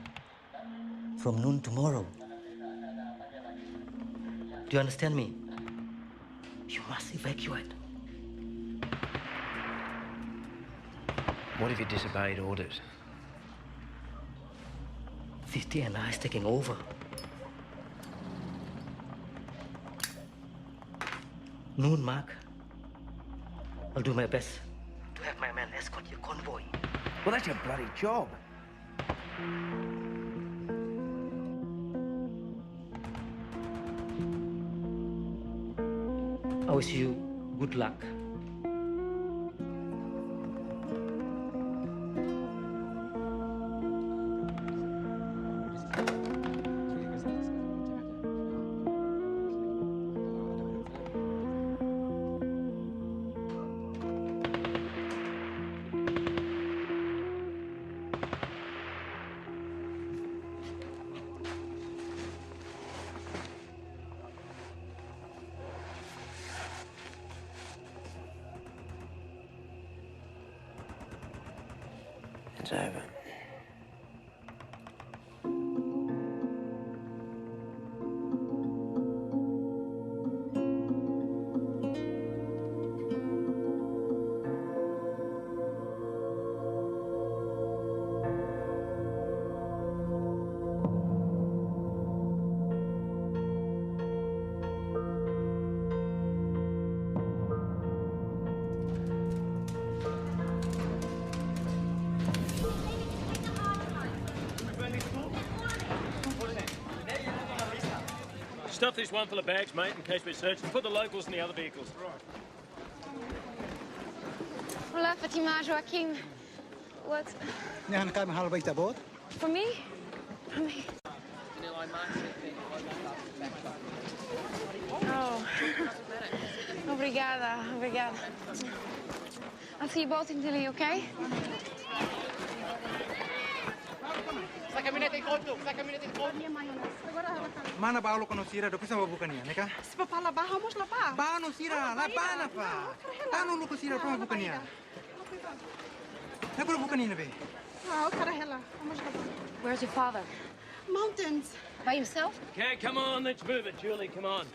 from noon tomorrow. Do you understand me? You must evacuate.
What if you disobeyed orders?
50 and I is taking over. Noon, Mark. I'll do my best to have my men escort your convoy.
Well, that's your bloody job.
I wish you good luck.
It's over.
Stuff this one full of bags, mate, in case we're searching. Put the locals in the other vehicles.
Hola, Fatima, Joaquin. What? For me? For me. Oh. Obrigada, obrigada. I'll see you both in Dili, okay?
Mana ba lo kono sira do kisa bukania, neka?
Se papa la baja, vamos la baja.
Ba no sira, la bana fa. Tano lo ko sira pro bukania. Na pro bukania na be.
Ah, carahela, vamos la baja.
Where's your father?
Mountains.
By himself?
Okay, come on, let's move it, Julie, come on.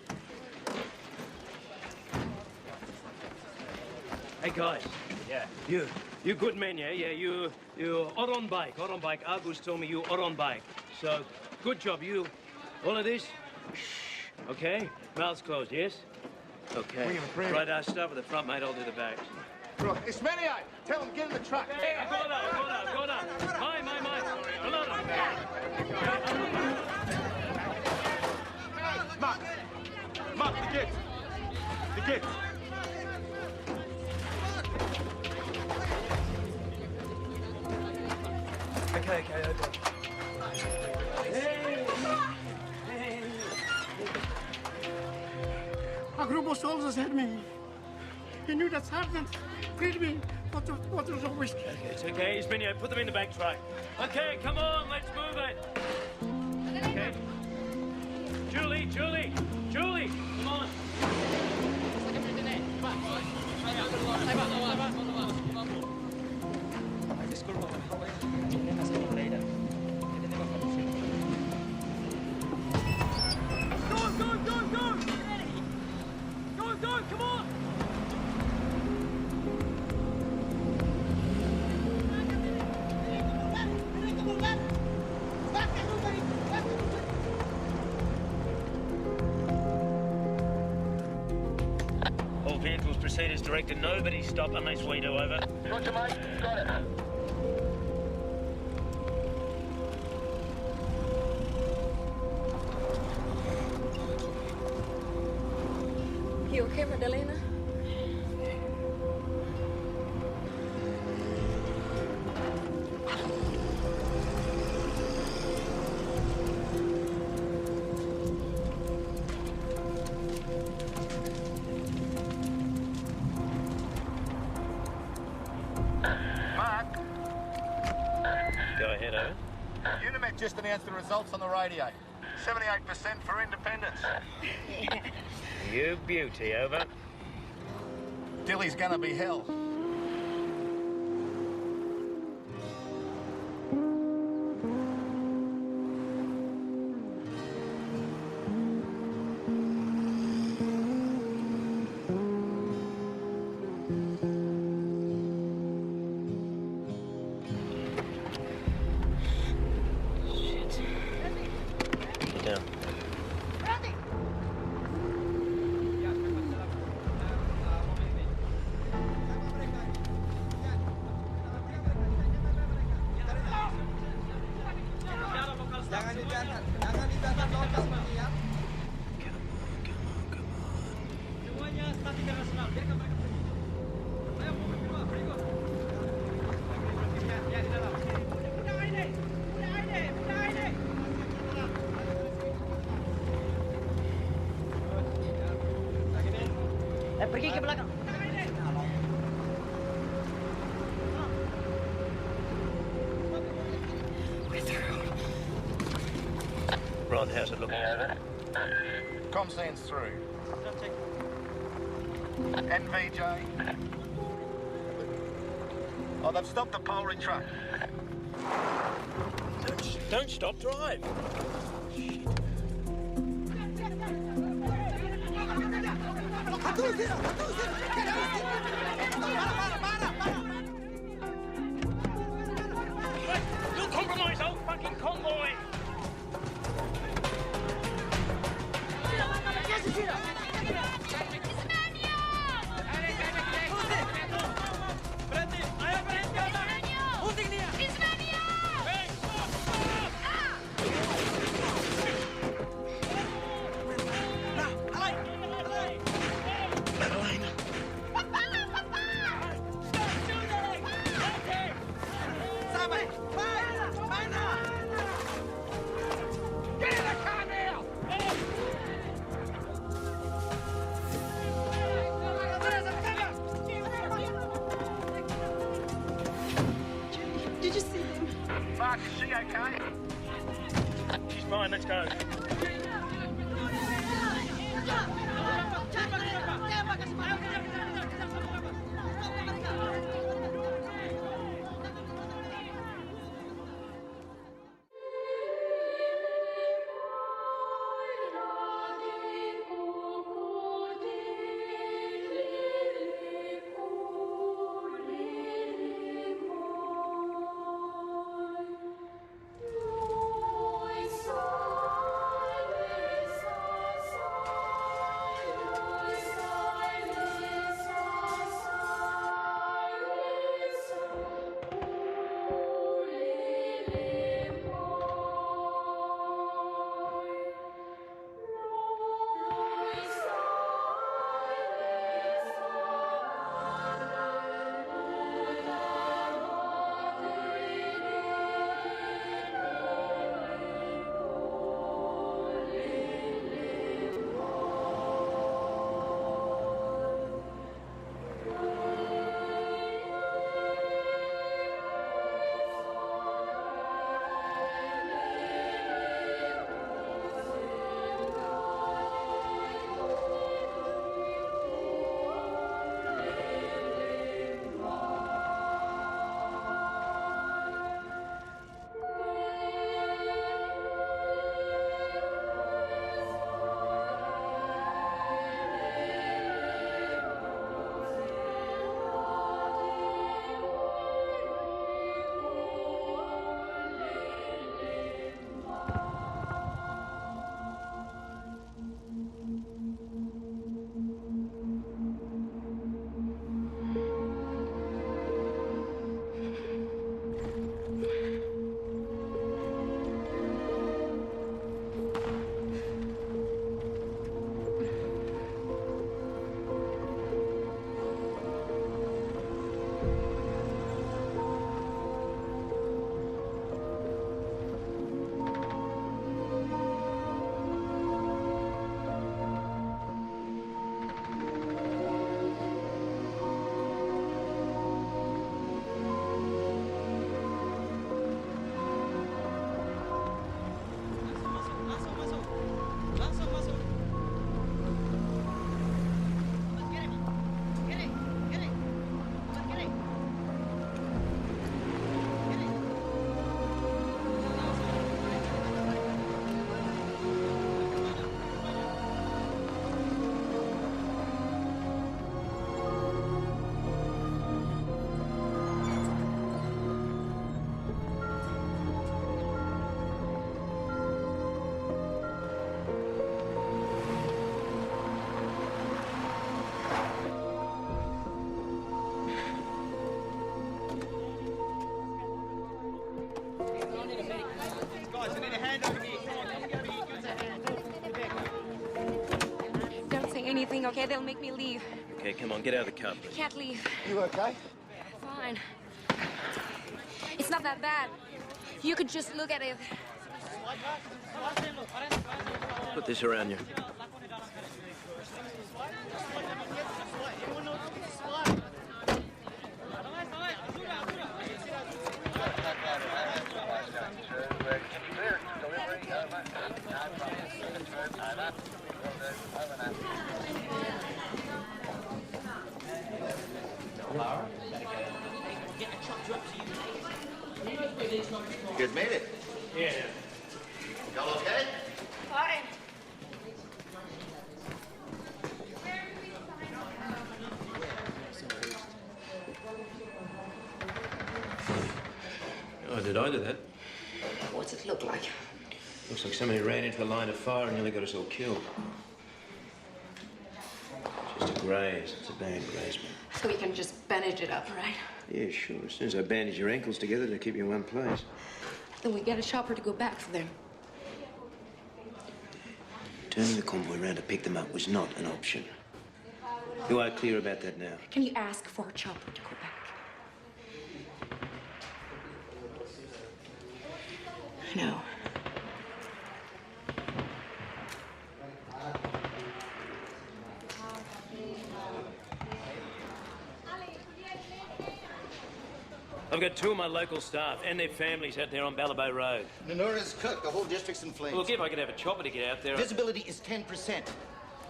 Hey, guys. Yeah, you good men, yeah? Yeah, you are on bike. Agus told me you are on bike. So, good job, you. All of this, shh, okay? Mouths closed, yes? Okay. Right, I'll start with the front, mate. I'll do the backs.
Right, Ismail, tell him get in the truck.
Hey, go on. My.
Mark, the gate.
Okay, over.
A group of soldiers had me. He knew that sergeant greeted me. What was always...
Okay, it's okay. Ismail, put them in the back truck. Okay, come on, let's move it. Okay. Julie, come on. Go, come on. proceed as directed. Nobody stop unless we do, over.
Roger, mate. Got it.
You okay, Madalena?
Mark,
Go ahead, over.
Unimet just announced the results on the radio. 78% for independence.
You beauty, over.
Dilly's gonna be hell.
Get down.
Pergi ke belakang.
Ron, how's it looking, over?
Comsand's through. NVJ. Oh, they've stopped the Polry truck.
Don't stop, drive. You'll compromise our fucking convoy.
thing, okay? They'll make me leave.
Okay, come on, get out of the car, please.
Can't leave.
You okay?
Fine. It's not that bad. You could just look at it.
Put this around you.
You guys made it.
Yeah.
Y'all okay?
Fine.
Oh, did I do that?
What's it look like?
Looks like somebody ran into a line of fire and nearly got us all killed. Just a graze. It's a bad graze, man.
So we can just bandage it up, right?
Yeah, sure. As soon as I bandage your ankles together, they'll keep you in one place.
Then we get a chopper to go back for them.
Turning the convoy around to pick them up was not an option. You are clear about that now?
Can you ask for a chopper to go back? No.
I've got 2 of my local staff and their families out there on Ballabo Road.
Nanura's cooked. The whole district's in flames.
Look, if I could have a chopper to get out there...
Visibility is 10%.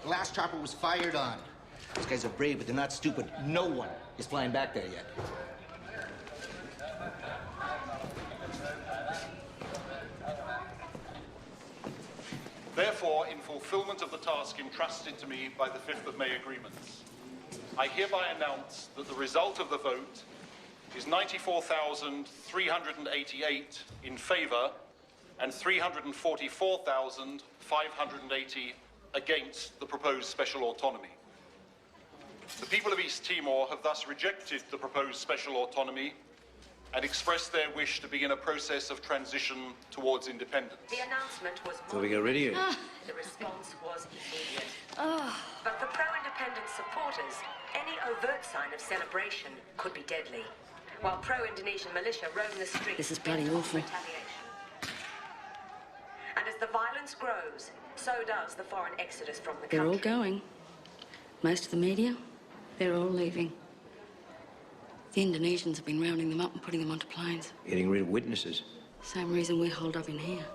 The last chopper was fired on. These guys are brave, but they're not stupid. No one is flying back there yet.
Therefore, in fulfillment of the task entrusted to me by the 5th of May agreements, I hereby announce that the result of the vote is 94,388 in favour and 344,580 against the proposed special autonomy. The people of East Timor have thus rejected the proposed special autonomy and expressed their wish to begin a process of transition towards independence.
The announcement was...
So we got rid of you.
The response was immediate. But for pro-independence supporters, any overt sign of celebration could be deadly. While pro-Indonesian militia roam the streets...
This is bloody awful.
And as the violence grows, so does the foreign exodus from the
They're all
country.
going. Most of the media, they're all leaving. The Indonesians have been rounding them up and putting them onto planes.
Getting rid of witnesses.
Same reason we're holed up in here.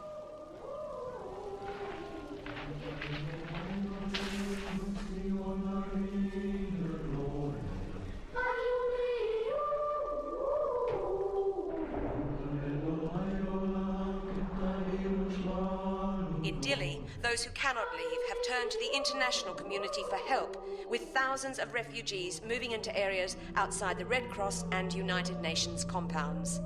In Dili, those who cannot leave have turned to the international community for help, with thousands of refugees moving into areas outside the Red Cross and United Nations compounds.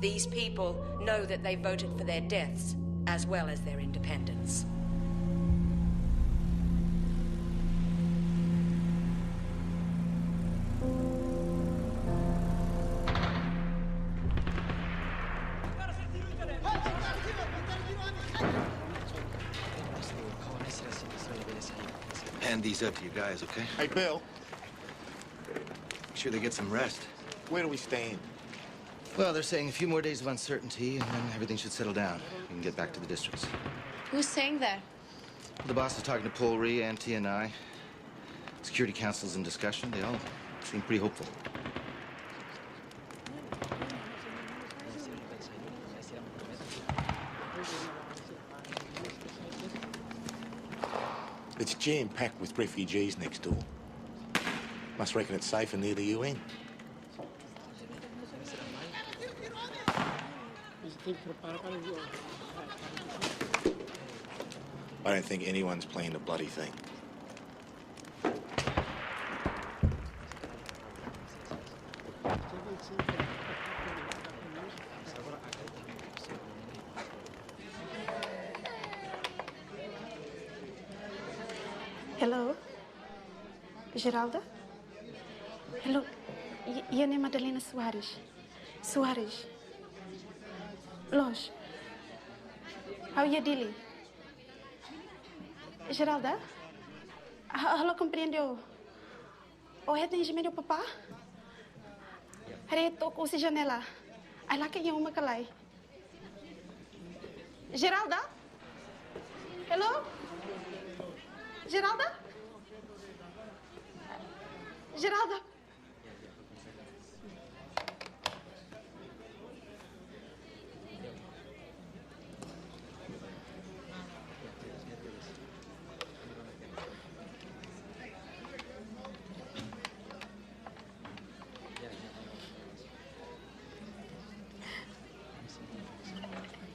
These people know that they voted for their deaths as well as their independence.
Hand these up to you guys, okay?
Hey, Bill.
Make sure they get some rest.
Where do we stand?
Well, they're saying a few more days of uncertainty, and then everything should settle down. We can get back to the districts.
Who's saying that?
The boss is talking to Paul Rhee, Auntie, and I. Security Council's in discussion. They all seem pretty hopeful.
It's jam-packed with refugees next door. Must reckon it's safer near the UN. I don't think anyone's planned a bloody thing.
Hello? Geralda? Hello. Your name is Madalena Soares. Soares. Los. How are you, Dilly? Geralda? Ela compreendeu. O atendimento do papá? Ele tocou se janela. Aí lá quem é uma calai. Geralda? Hello? Geralda? Geralda?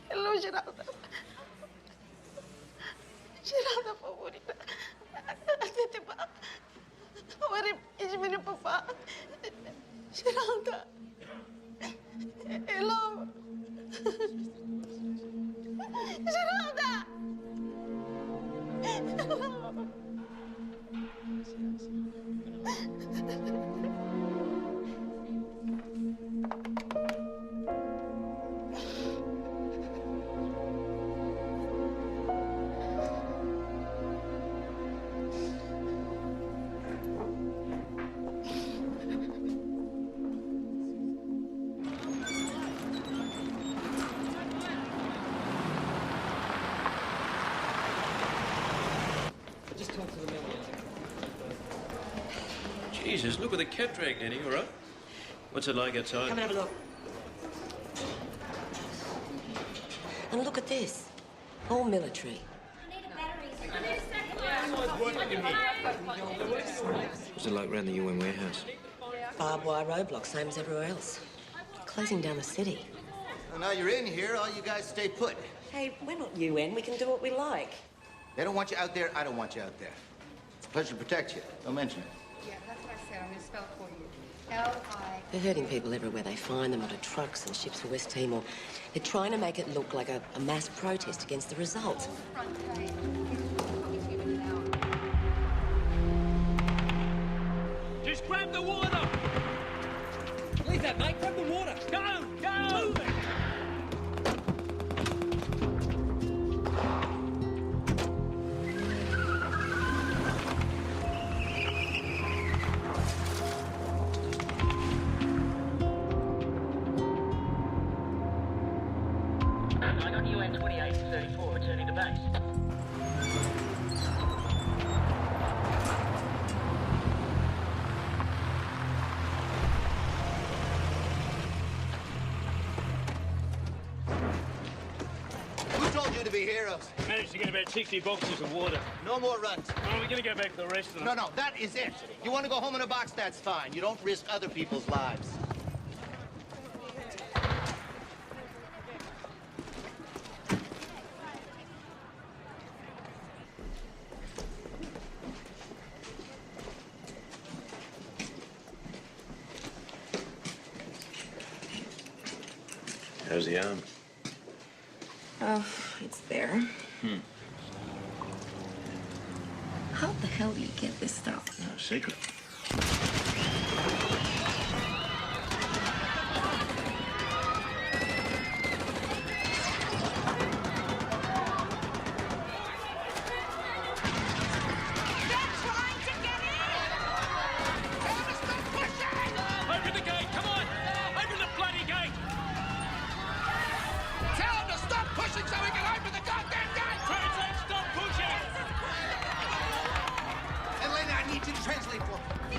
Hello, Geralda. Geralda, favorita. Até pa. Agora é papá. Geralda. Hello. Geralda.
Jesus, look at the cat drag, Nanny, all right? What's it like outside?
Come and have a look. And look at this. All military.
What's it like around the UN warehouse?
Barbed wire roadblocks, same as everywhere else. Closing down the city.
Well, now you're in here, all you guys stay put.
Hey, we're not UN. We can do what we like.
They don't want you out there, I don't want you out there. It's a pleasure to protect you. Don't mention it.
Yeah, that's what I said. I'm going to spell it for you. L-I...
They're hurting people everywhere they find them, onto trucks and ships for West Timor. They're trying to make it look like a mass protest against the result.
Just grab the water!
Leave that, mate. Grab the water.
Go! Go! Move it!
I got UN 2834 returning to base.
Who told you to be heroes?
Managed to get about 60 boxes of water.
No more runs.
Well, we're going to go back to the rest of them.
No, that is it. You want to go home in a box, that's fine. You don't risk other people's lives.
How's the arm?
Oh, it's there. How the hell do you get this stuff?
No, secret.
Open the gate! Come on! Open the bloody gate!
Tell him to stop pushing so we can open the goddamn gate!
Translate, stop pushing!
Elena, I need you to translate for me.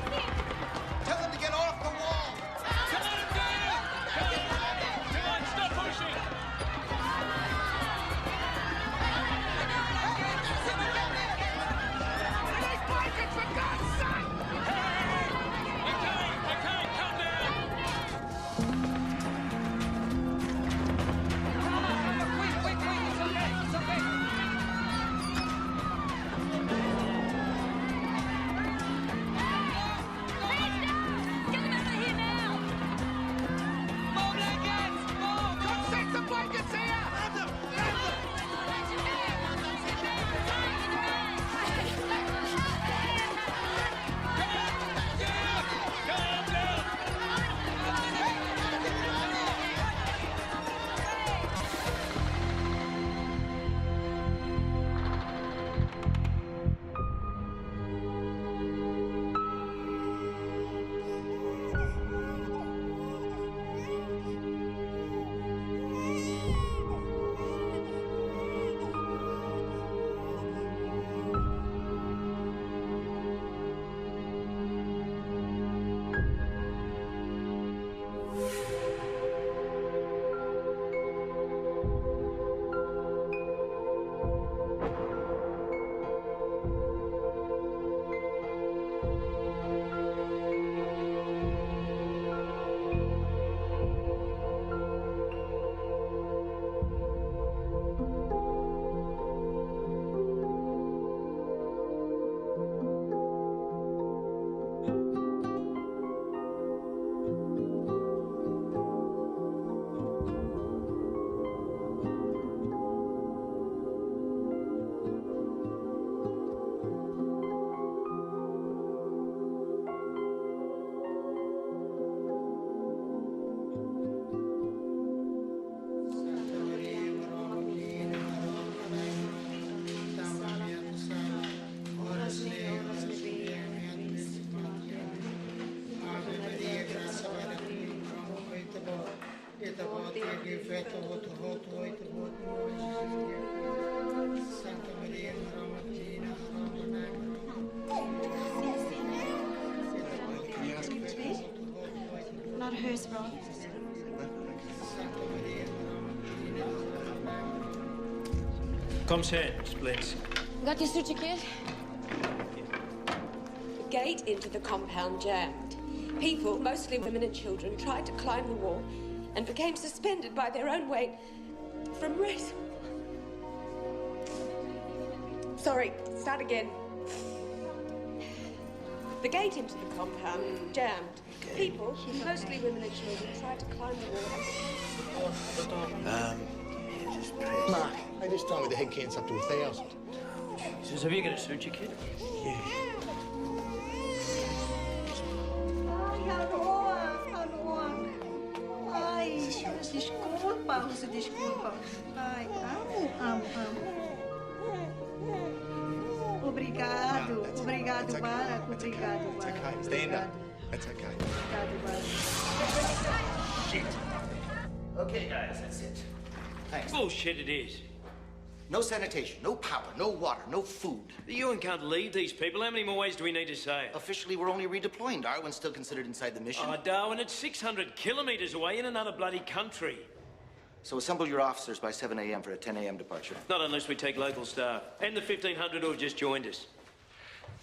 purse, Ron.
Com's hands, please.
Got your suture kit?
The gate into the compound jammed. People, mostly women and children, tried to climb the wall and became suspended by their own weight from race. Sorry, start again. The gate into the compound jammed. People, mostly women and children, tried to climb the wall.
Mark, hey, this time with the head counts up to 1,000.
Jesus, have you got a suture kit? Yeah.
Ai, desculpa, você desculpa. Ai, amo. Obrigado, obrigado,
okay.
Barack, obrigado,
It's
Barack.
okay, stand up. That's okay.
Obrigado, Barack.
Shit. Okay, guys, that's it. Thanks.
Bullshit it is.
No sanitation, no power, no water, no food.
The UN can't lead these people. How many more ways do we need to say?
Officially, we're only redeploying. Darwin's still considered inside the mission.
Oh, Darwin, it's 600 kilometres away in another bloody country.
So assemble your officers by 7 a.m. for a 10 a.m. departure.
Not unless we take local staff. And the 1,500 who have just joined us.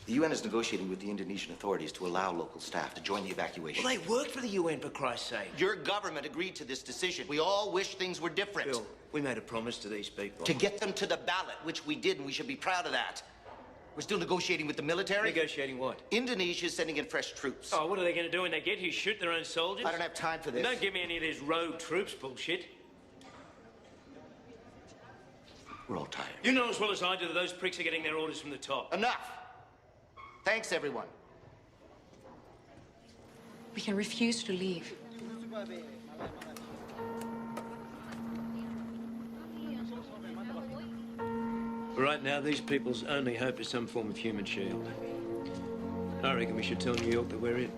The UN is negotiating with the Indonesian authorities to allow local staff to join the evacuation.
Well, they work for the UN, for Christ's sake.
Your government agreed to this decision. We all wish things were different.
Bill, we made a promise to these people.
To get them to the ballot, which we did, and we should be proud of that. We're still negotiating with the military.
Negotiating what?
Indonesia's sending in fresh troops.
Oh, what are they going to do when they get here? Shoot their own soldiers?
I don't have time for this.
Don't give me any of this rogue troops bullshit.
We're all tired.
You know as well as I do that those pricks are getting their orders from the top.
Enough! Thanks, everyone.
We can refuse to leave.
Right now, these people's only hope is some form of human shield. I reckon we should tell New York that we're in.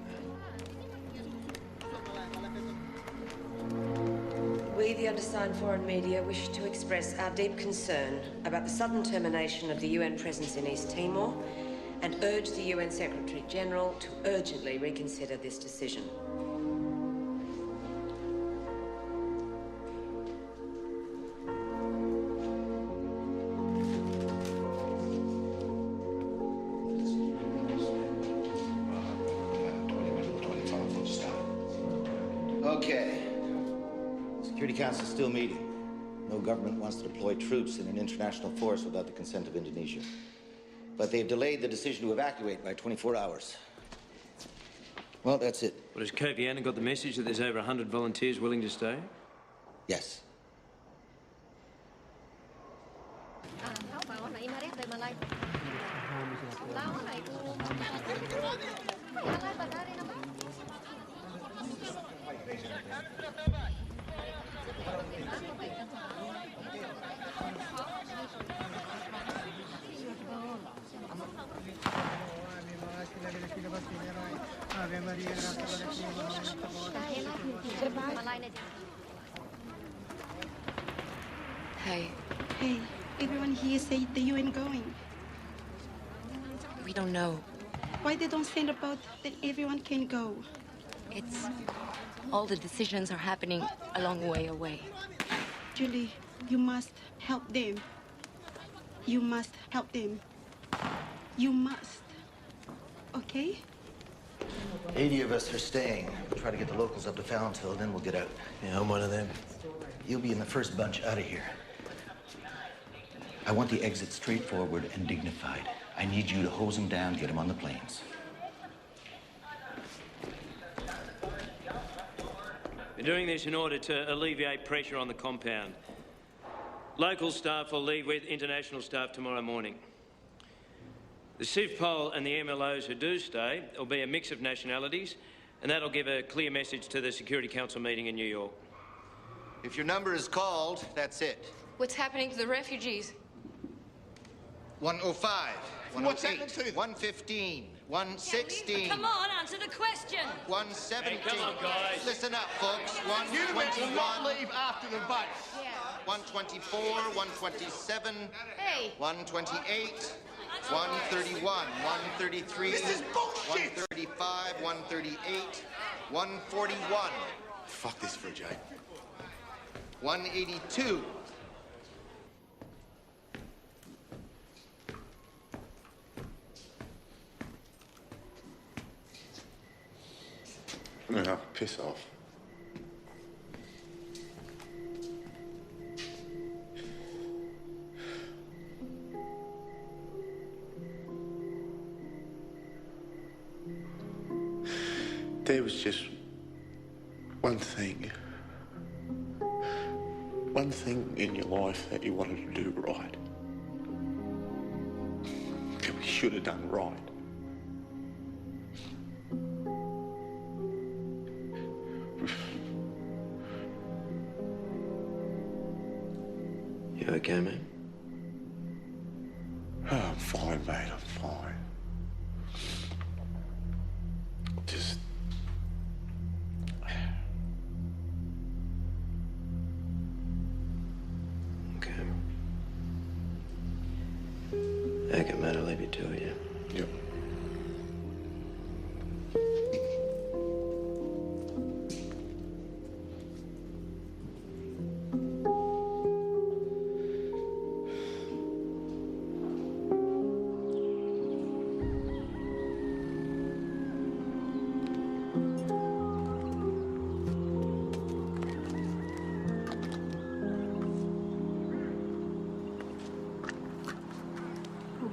We, the undersigned foreign media, wish to express our deep concern about the sudden termination of the UN presence in East Timor and urge the UN Secretary-General to urgently reconsider this decision.
Okay. Security Council is still meeting. No government wants to deploy troops in an international force without the consent of Indonesia. But they've delayed the decision to evacuate by 24 hours. Well, that's it.
What, has Kofi Annan got the message that there's over 100 volunteers willing to stay?
Yes.
Hey,
Hey, everyone here say the UN going.
we don't know.
Why they don't send about that everyone can go?
It's... all the decisions are happening a long way away.
Julie, you must help them. You must help them. You must. Okay?
80 of us are staying. We'll try to get the locals up to Fallon's Hill, then we'll get out.
Yeah, I'm one of them.
You'll be in the first bunch out of here. I want the exit straightforward and dignified. I need you to hose them down, get them on the planes.
We're doing this in order to alleviate pressure on the compound. Local staff will leave with international staff tomorrow morning. The CIVPOL and the MLOs who do stay will be a mix of nationalities, and that'll give a clear message to the Security Council meeting in New York.
If your number is called, that's it.
What's happening to the refugees?
105,
What's
108,
happening to them?
115, 116.
Come on, answer the question.
117.
Hey, come on, guys.
Listen up, folks.
You men will not
121,
leave after the vote.
124, 127,
Hey.
128, 131, 133,
This is bullshit!
135, 138, 141.
Fuck this fridge, eh?
182.
No, piss off. There was just one thing in your life that you wanted to do right. That we should have done right.
You okay, mate?
Oh, I'm fine, mate. I'm fine. Just...
Okay. Okay, mate, I'll leave you to it, yeah?
Yep.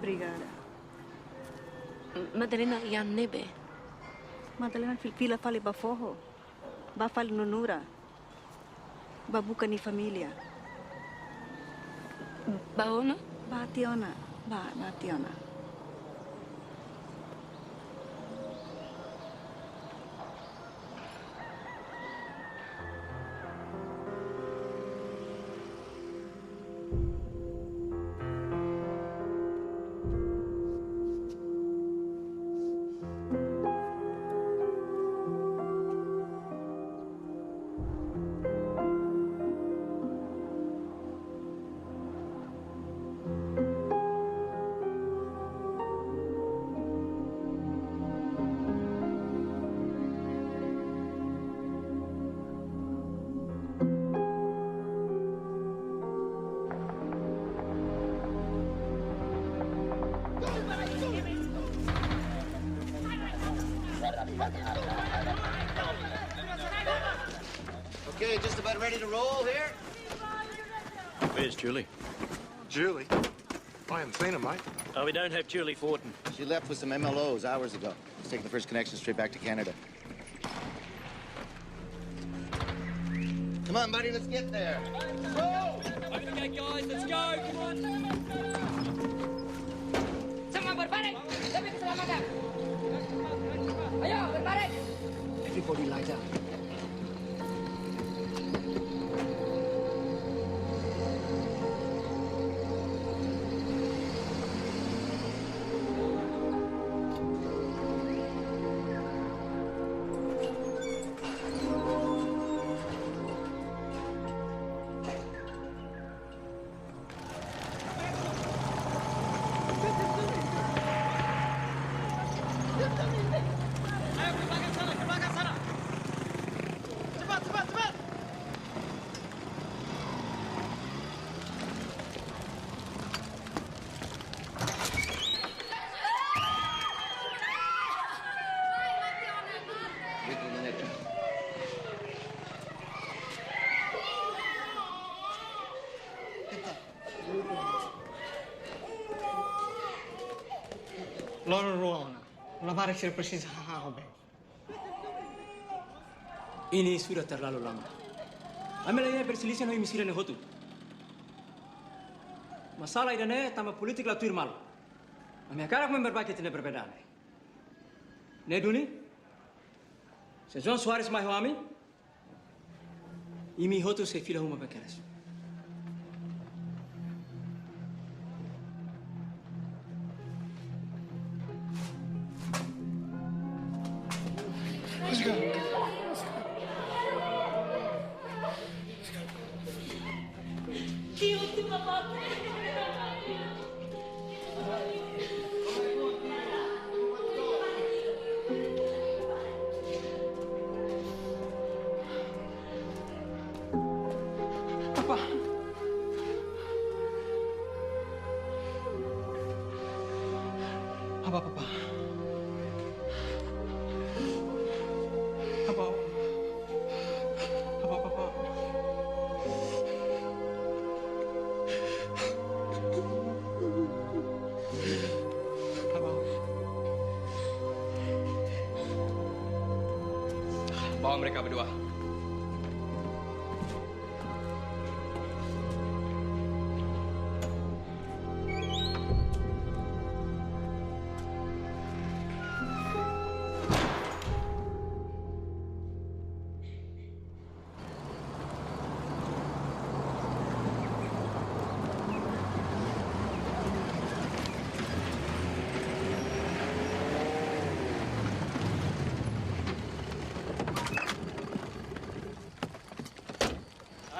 Obrigada.
Madalena ian nebe.
Madalena fila fale ba forro. Ba fale nonura. Ba buka ni família.
Baona?
Ba tiona. Ba tiona.
Okay, just about ready to roll here?
Where's Julie?
Julie? I haven't seen her, mate.
Oh, we don't have Julie Fortin.
She left with some MLOs hours ago. She's taking the first connection straight back to Canada. Come on, buddy, let's get there. Go!
Open the gate, guys. Let's go. Come on.
Semua berbaring. Demi keselamatan. Ayo, berbaring.
Everybody lie down.
Loro ruang, lavare ser precis habe.
Ini sudah terlalu lama. Amelanya berselisih no imisiran hotu. Masalah ini tambah politik lah tuir malu. Kami akan memperbaiki tidak perbedaan. Neduni, sejauh Suarez mahwami, imi hotu se fila huma bekeres.
Let's go.
Di última volta.
Apa, Papa? Apa? Apa, Papa? Apa?
Bawa mereka berdua.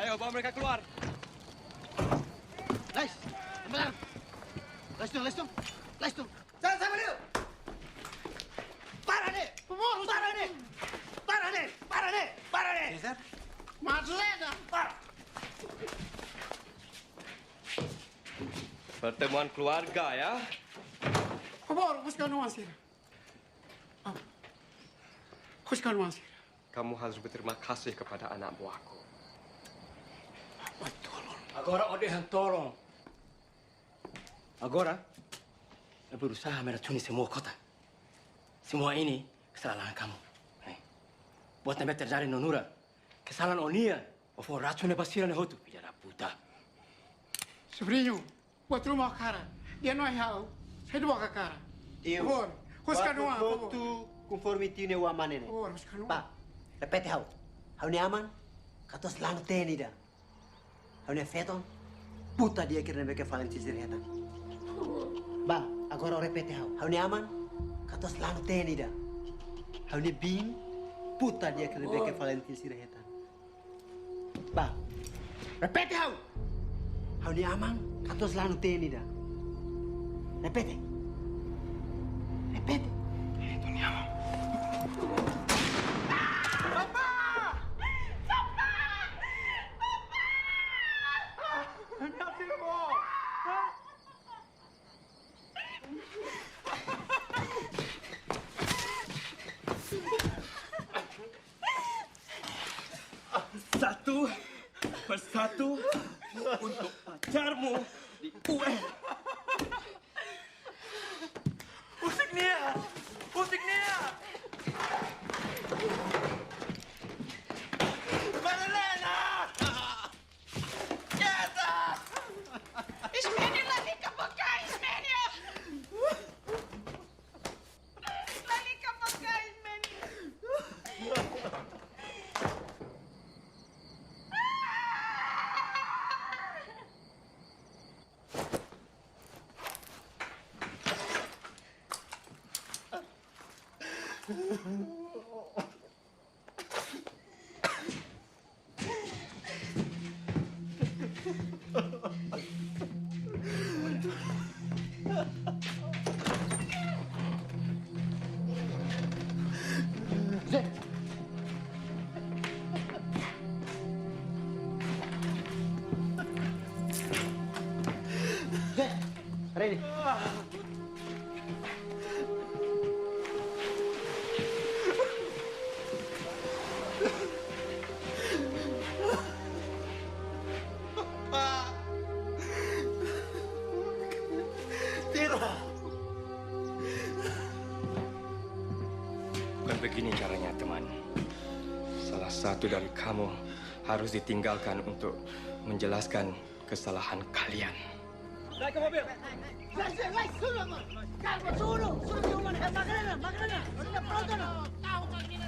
Ayo, bawa mereka keluar.
Lais, benar. Lais dong. Jangan sama dia. Para deh. Para deh.
Cesar?
Madlena!
Para.
Pertemuan keluarga ya.
Por favor, busca nuances. Busca nuances.
Kamu harus berterima kasih kepada anak buahku. Agora odehan tolong. Agora, saya berusaha meracuni semua kota. Semua ini kesalahan kamu. Buat sampai terjadi nonura. Kesalahan Onia. Of racunnya basiran hotu. Bicara puta.
Sobrinho, buat rumah cara. Dia não é real. Sai do boca cara.
Eu.
Por favor, busca nuances.
Voto conforme tine o amanene.
Por favor, busca nuances.
Pa, repete hau. Hau ni aman, katos lang tenida. Hau ni feton, puta dia kira nebe ke falentis dirheta. Ba, agora repete hau. Hau ni aman, katos lang tenida. Hau ni bim, puta dia kira nebe ke falentis dirheta. Ba, repete hau. Hau ni aman, katos lang tenida. Repete. Repete.
Itu ni aman.
Satu persatu untuk pacarmu di UN. Usik Nia!
Madalena! Quieta!
Ismênia, lalica boca, Ismênia! Lalica boca, Ismênia!
Ready?
Bukan begini caranya, teman. Salah satu dari kamu harus ditinggalkan untuk menjelaskan kesalahan kalian.
Naik ke mobil. Lais, suruh. Calma, suruh di rumah. Makanan. Udah pronto no. Tahu kau ini.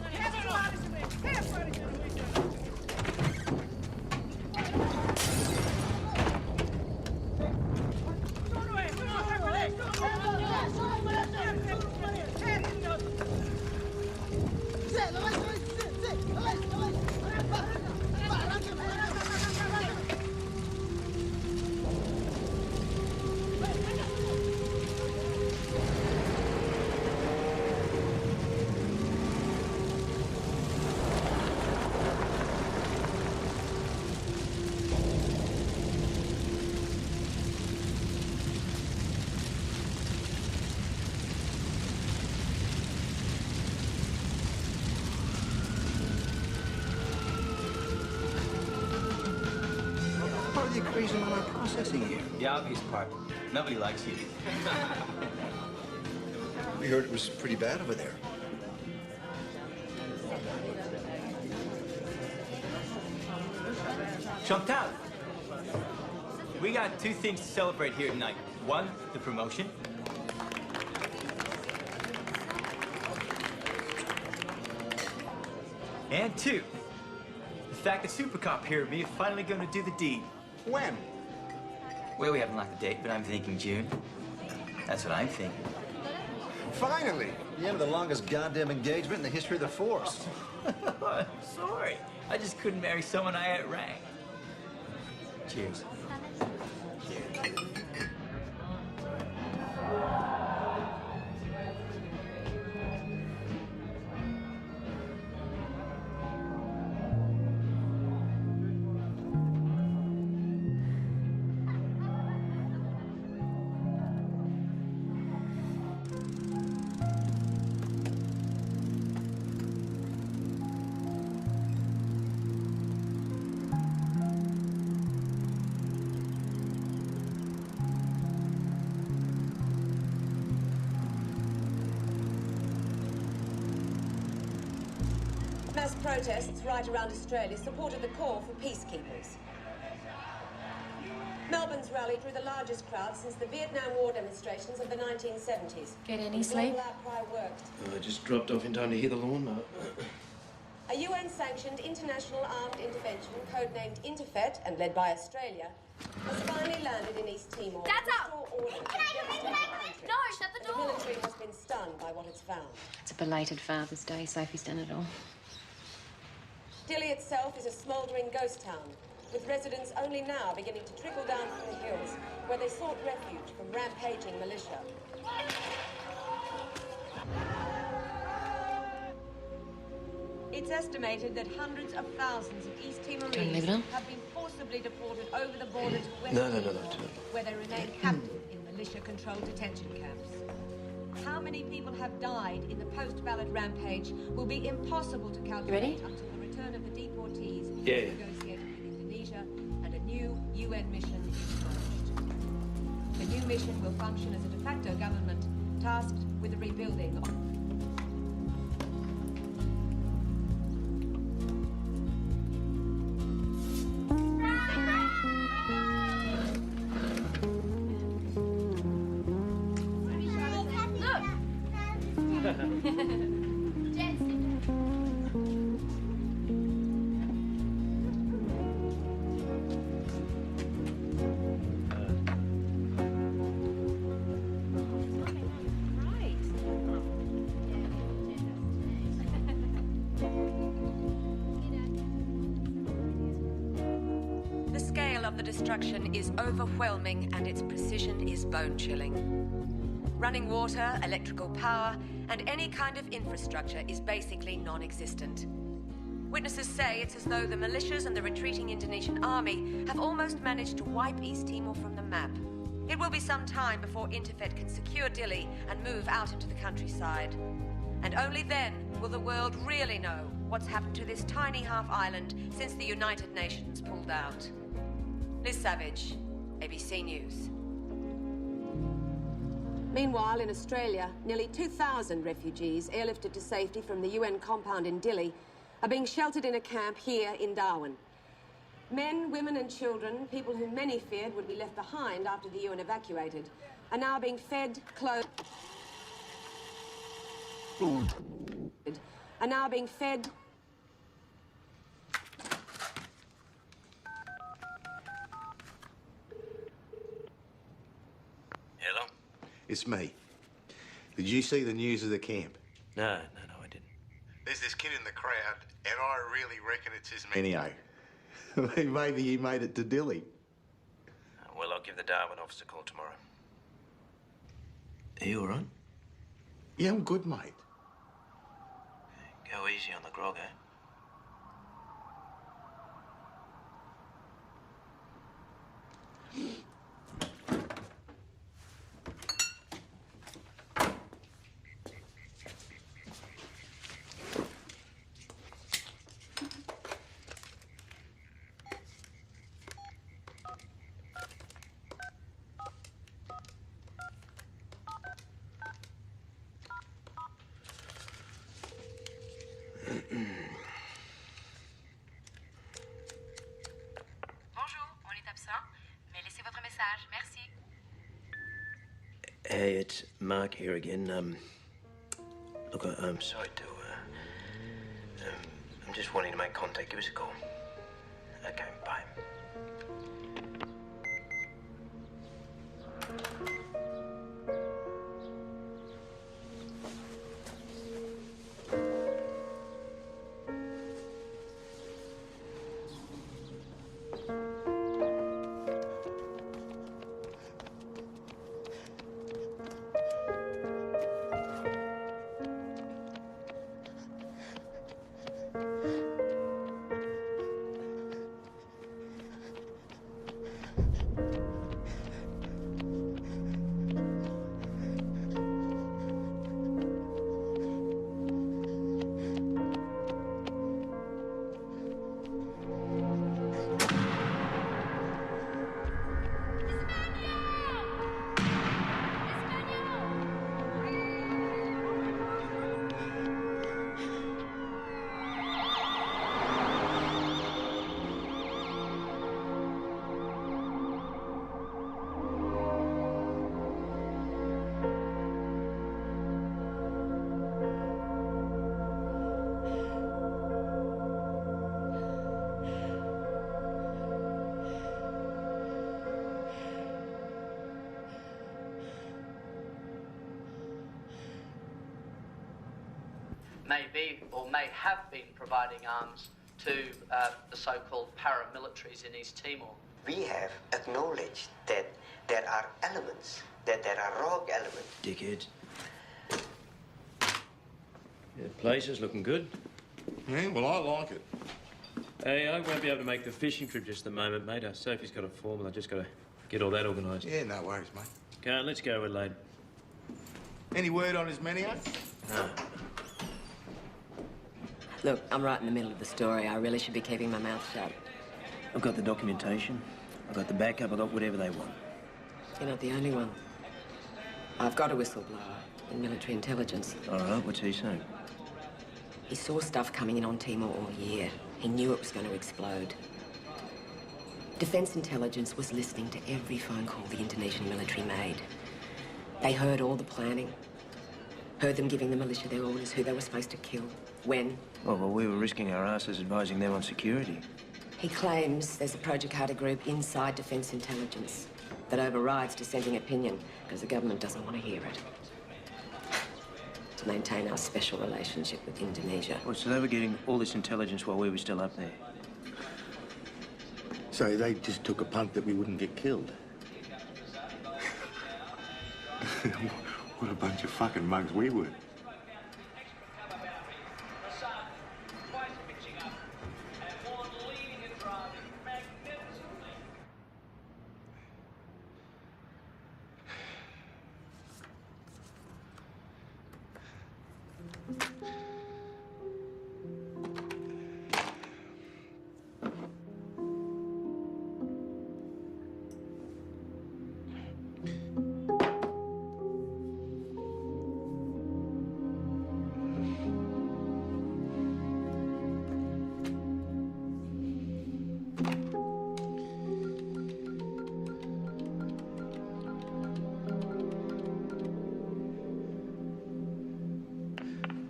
processing you.
The obvious part. Nobody likes you.
We heard it was pretty bad over there.
Chantal, we got two things to celebrate here tonight. One, the promotion. And two, the fact that Super Cop here and me are finally going to do the deed.
When?
Well, we haven't locked the date, but I'm thinking June. That's what I'm thinking.
Finally! The end of the longest goddamn engagement in the history of the force.
I'm sorry. I just couldn't marry someone I outranked. Cheers. Cheers.
Mass protests right around Australia supported the call for peacekeepers. Melbourne's rally drew the largest crowd since the Vietnam War demonstrations of the 1970s.
Get any sleep?
The outcry worked.
I just dropped off in time to hear the lawnmower.
A UN-sanctioned international armed intervention, codenamed Interfet and led by Australia, has finally landed in East Timor.
That's out!
No, shut the door! The military has been stunned by what it's found.
It's a belated Father's Day. Sophie's done it all.
Dili itself is a smouldering ghost town, with residents only now beginning to trickle down from the hills, where they sought refuge from rampaging militia. It's estimated that hundreds of thousands of East Timorese have been forcibly deported over the border to West Timor, where they remain captive in militia-controlled detention camps. How many people have died in the post-ballot rampage will be impossible to calculate until the return of the deportees negotiated with Indonesia and a new UN mission is launched. The new mission will function as a de facto government tasked with the rebuilding of The scale of the destruction is overwhelming and its precision is bone-chilling. Running water, electrical power, and any kind of infrastructure is basically non-existent. Witnesses say it's as though the militias and the retreating Indonesian army have almost managed to wipe East Timor from the map. It will be some time before Interfet can secure Dili and move out into the countryside. And only then will the world really know what's happened to this tiny half-island since the United Nations pulled out. Liz Savage, ABC News. Meanwhile, in Australia, nearly 2,000 refugees airlifted to safety from the UN compound in Dili are being sheltered in a camp here in Darwin. Men, women and children, people whom many feared would be left behind after the UN evacuated, are now being fed, clothed... are now being fed...
Hello?
It's me. Did you see the news of the camp?
No, I didn't.
There's this kid in the crowd, and I really reckon it's his man. Anyhow, maybe he made it to Dili.
Well, I'll give the Darwin office a call tomorrow. Are you all right?
Yeah, I'm good, mate.
Go easy on the grog, eh?
Bonjour, on est absent, mais laissez votre message. Merci.
Hey, it's Mark here again. Look, I'm sorry to. I'm just wanting to make contact. Give us a call. Okay, bye.
May be or may have been providing arms to the so-called paramilitaries in East Timor.
We have acknowledged that there are elements, that there are rogue elements.
Dickheads. The place is looking good.
Yeah, well, I like it.
Hey, I won't be able to make the fishing trip just at the moment, mate. Sophie's got a form and I've just got to get all that organised.
Yeah, no worries, mate.
Can't. Let's go, Adelaide.
Any word on his menio?
No.
Look, I'm right in the middle of the story. I really should be keeping my mouth shut.
I've got the documentation. I've got the backup. I've got whatever they want.
You're not the only one. I've got a whistleblower in military intelligence.
All right, what's he saying?
He saw stuff coming in on Timor all year. He knew it was going to explode. Defense intelligence was listening to every phone call the Indonesian military made. They heard all the planning. Heard them giving the militia their orders, who they were supposed to kill, when.
Oh, well, we were risking our asses advising them on security.
He claims there's a Pro Jakarta group inside Defense Intelligence that overrides dissenting opinion because the government doesn't want to hear it. To maintain our special relationship with Indonesia.
Well, so they were getting all this intelligence while we were still up there?
So they just took a punt that we wouldn't get killed. What a bunch of fucking mugs we were.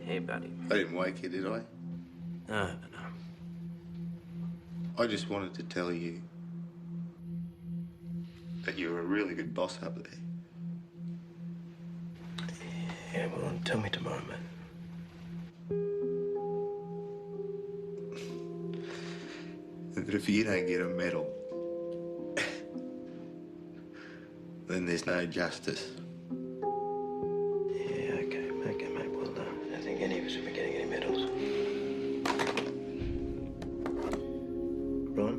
Hey, buddy.
I didn't wake you, did I?
No.
I just wanted to tell you that you're a really good boss up there.
Yeah, well, tell me tomorrow, man.
But if you don't get a medal, then there's no justice.
Yeah, okay, mate, well done. I don't think any of us will be getting any medals. Ron?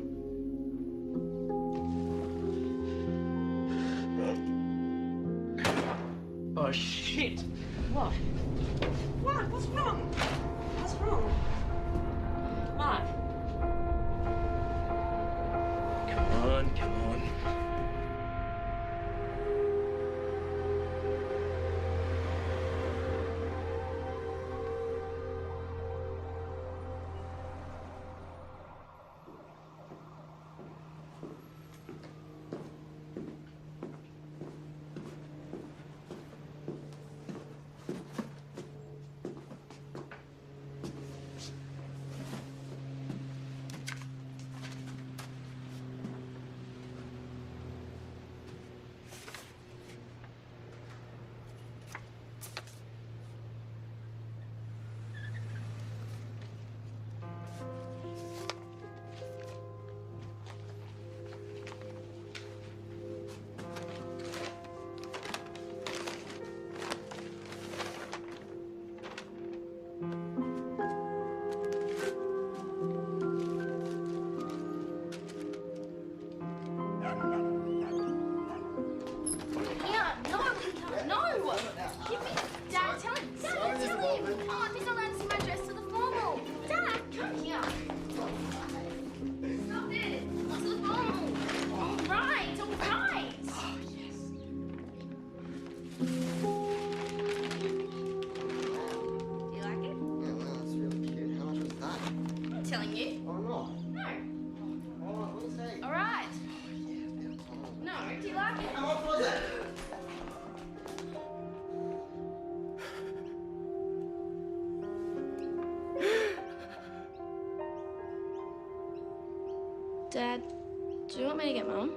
Oh, shit!
What? What? What's wrong? What's wrong? Mark.
Come on.
telling you.
Oh, no.
No.
Oh, what do you say?
All right. No, do you like it?
Come on, closer.
Dad, do you want me to get Mum?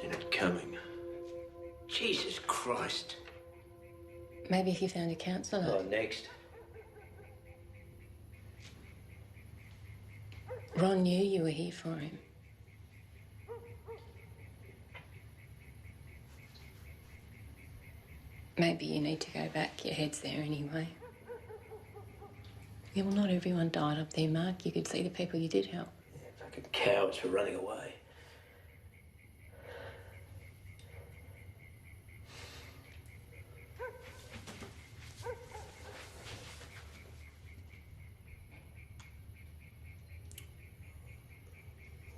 Seen it coming. Jesus Christ.
Maybe if you found a counsellor.
Oh, next.
Ron knew you were here for him. Maybe you need to go back. Your head's there anyway. Yeah, well, not everyone died up there, Mark. You could see the people you did help.
Yeah, fucking cowards for running away.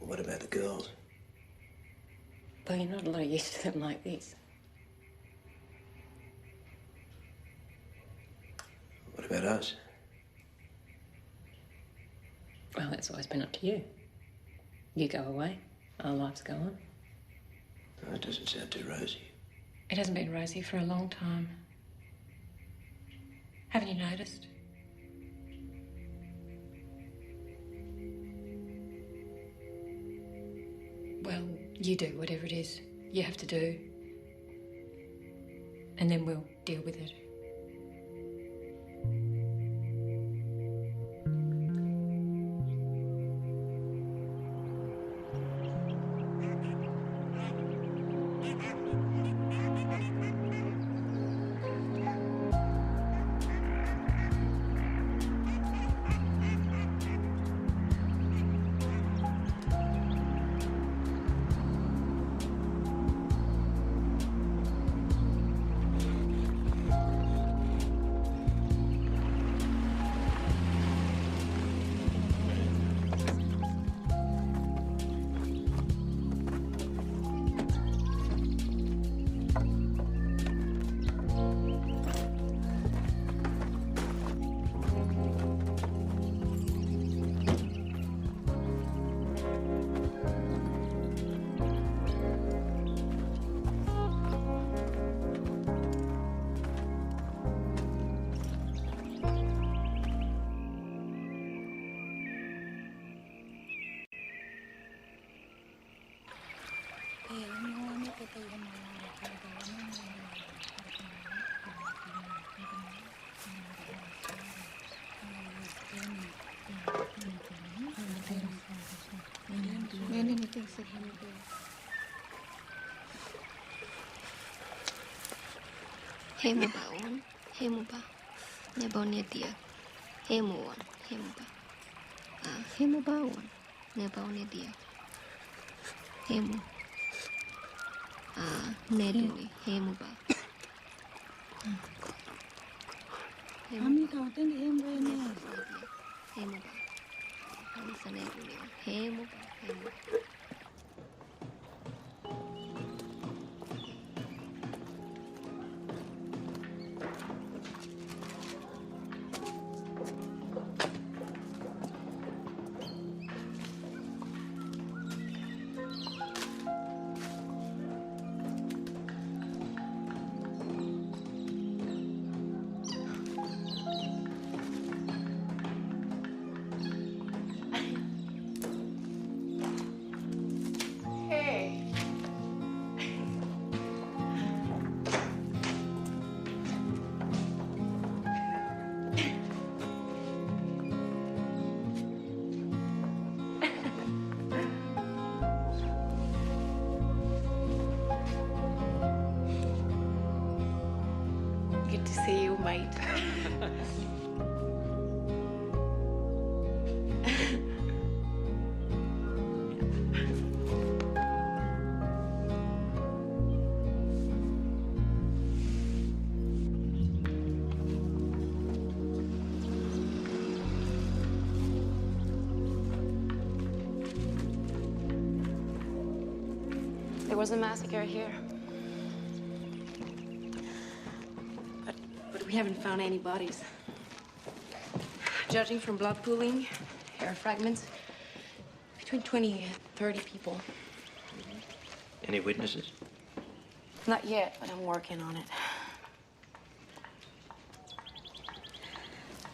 What about the girls?
Well, you're not a lot used to them like this.
What about us?
Well, that's always been up to you. You go away, our lives go on.
That doesn't sound too rosy.
It hasn't been rosy for a long time. Haven't you noticed? Well, you do whatever it is you have to do. And then we'll deal with it.
Hemu baon, hemu ba, ne bonia dia, hemu on, hemu ba, hemu baon, ne bonia dia, hemu, ne duni, hemu ba.
Kami kau tengok hemu ini.
Hemu ba, kami sana duni, hemu ba, hemu.
Good to see you, mate.
There was a massacre here. But we haven't found any bodies. Judging from blood pooling, hair fragments, between 20 and 30 people.
Any witnesses?
Not yet, but I'm working on it.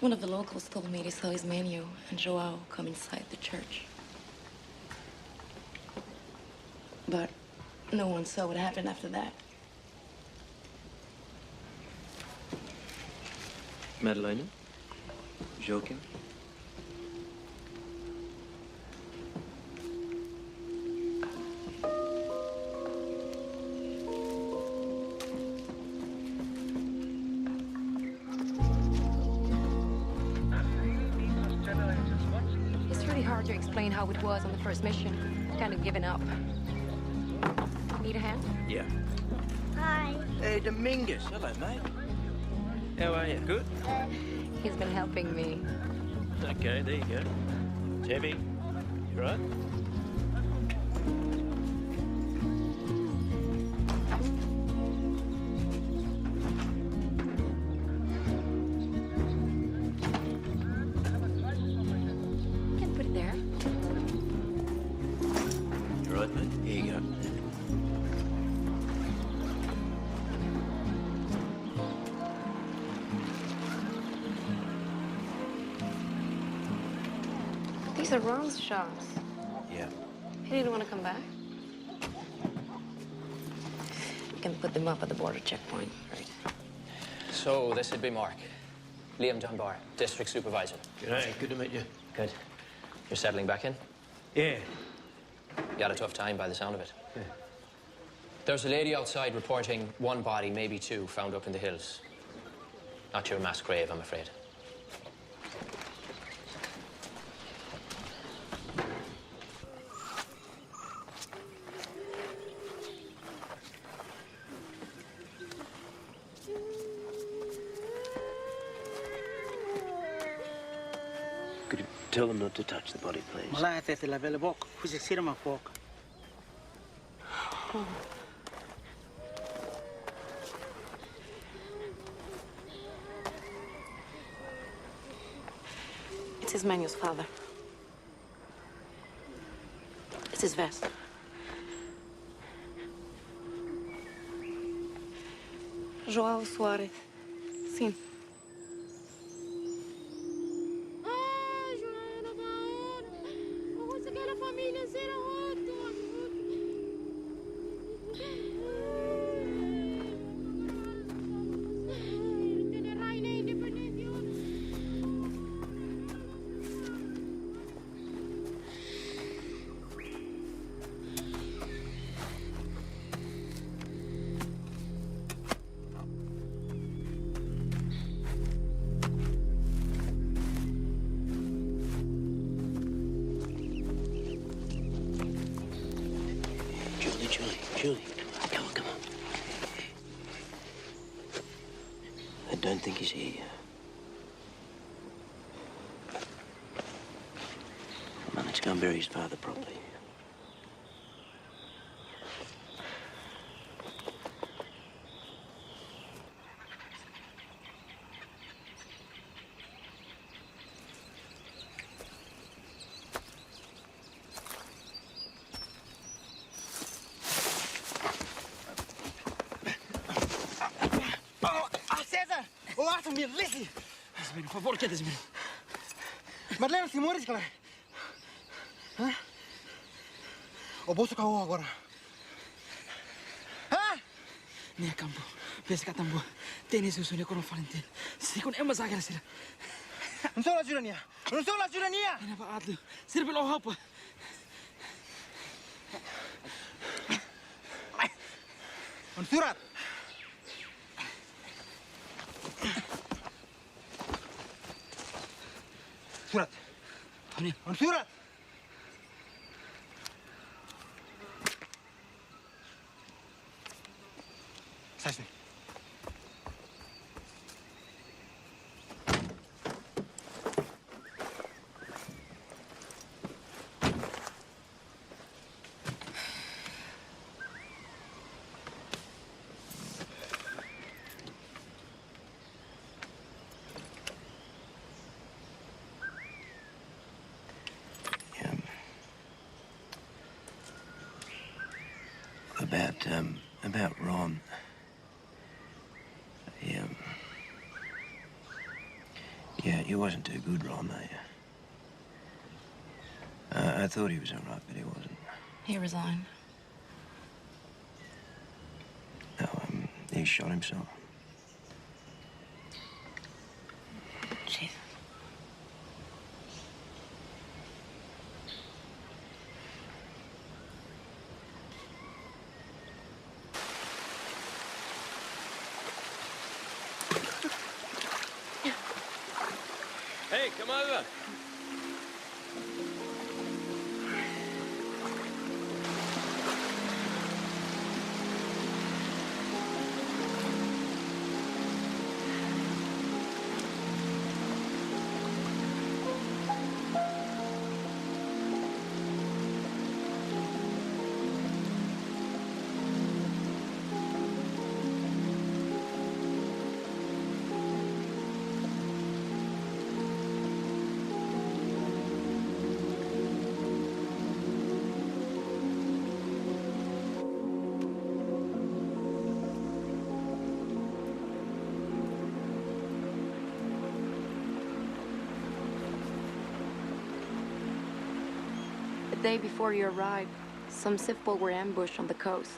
One of the locals told me they saw Ismael and Joao come inside the church. But no one saw what happened after that.
Madalena? Joaquin?
It's really hard to explain how it was on the first mission. Kind of given up. Need a hand?
Yeah.
Hi.
Hey, Dominguez. Hello, mate. How are you? Good?
He's been helping me.
Okay, there you go. It's heavy. You right?
You can put it there.
You right, mate? Here you go.
These are Ron's shops.
Yeah.
He didn't want to come back. You can put them up at the border checkpoint.
Right. So this would be Mark. Liam Dunbar, District Supervisor.
G'day, good to meet you.
Good. You're settling back in?
Yeah.
You had a tough time by the sound of it.
Yeah.
There's a lady outside reporting one body, maybe two, found up in the hills. Not your mass grave, I'm afraid.
Could you tell them not to touch the body, please?
Malaya te la vele bok, fusi sirma bok.
It's Ismael's father. It's his vest. Joao Soares. Sim.
Julie, come on. I don't think he's here. Come on, let's go and bury his father properly.
Desmiro, por favor, que Desmiro? Marlene, se morres, cara. Hã? O bolso caiu agora. Hã? Minha campo, pesca tambo. Tênis o sonho com o Valentim. Se com Emma Zagra, será. Não sou a Jurania. Não sou a Jurania. Não vai adlo. Será pelo roupa. Não surat. Surat. Hani, on surat. Saçma.
About Ron. Yeah, he wasn't too good, Ron, I thought he was all right, but he wasn't.
He resigned.
No, he shot himself.
Jesus.
Hey, come over.
The day before you arrived, some civil were ambushed on the coast.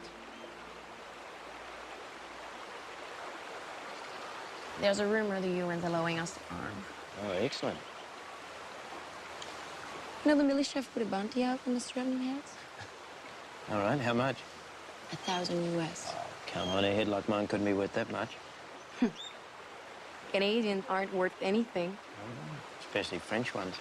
There's a rumor the UN's allowing us to arm.
Oh, excellent.
You know, the militia have put a bounty out on the surrounding heads?
All right, how much?
1,000 US.
Come on, a head like mine couldn't be worth that much.
Canadians aren't worth anything.
Especially French ones.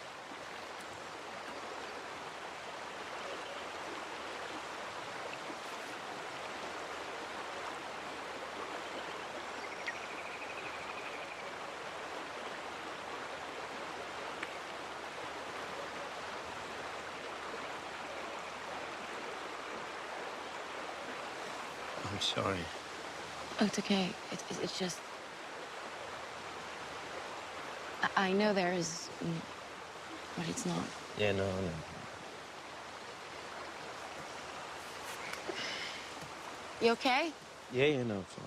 I'm sorry.
Oh, it's okay. It's just... I know there is... but it's not.
Yeah, no, I know.
You okay?
Yeah, no, I'm fine.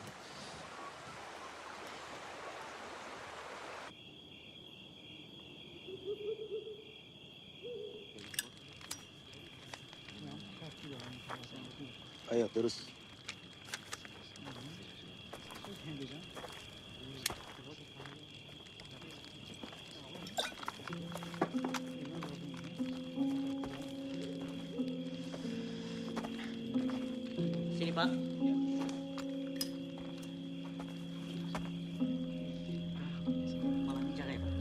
Ayo, terus.
Sini, Pak. Malah dijaga ya, Pak.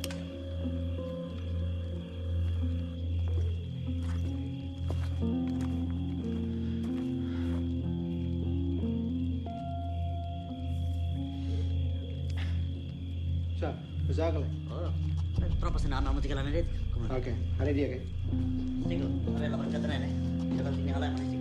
Siap, berjaga lah.
Oh, berapa senama mau tinggal nanti?
Oke, hari dia kan?
Tinggal, ada lapan catatan ya. Jangan tinggal lah, masih.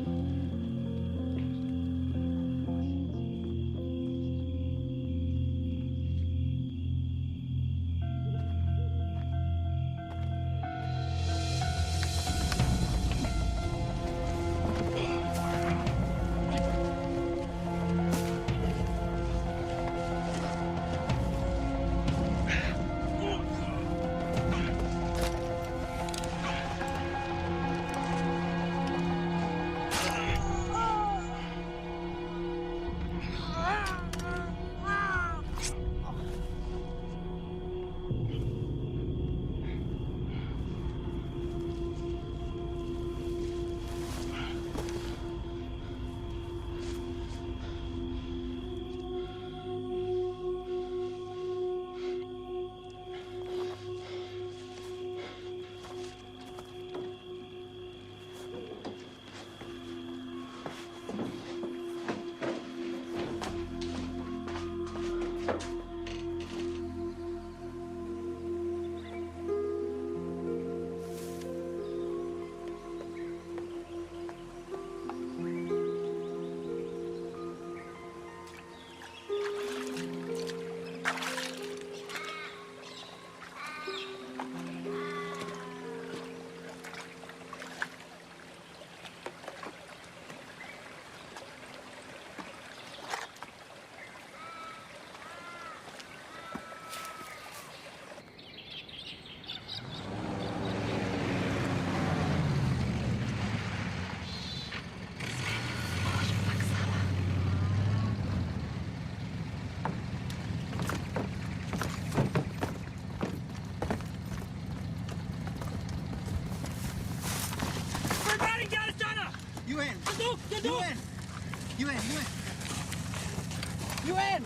UN!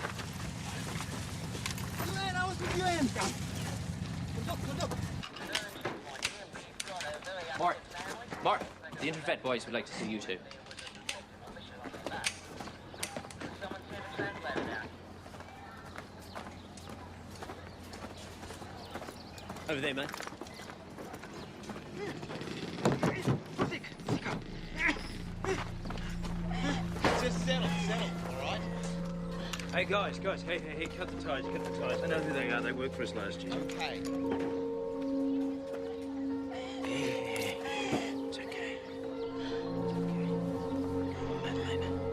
UN, I was with UN!
Mark, the Intervet boys would like to see you too.
Over there, mate.
Just settle, all right?
Hey, guys, hey, cut the ties. I know who they are. They worked for us last year.
Okay.
It's okay. Madeleine.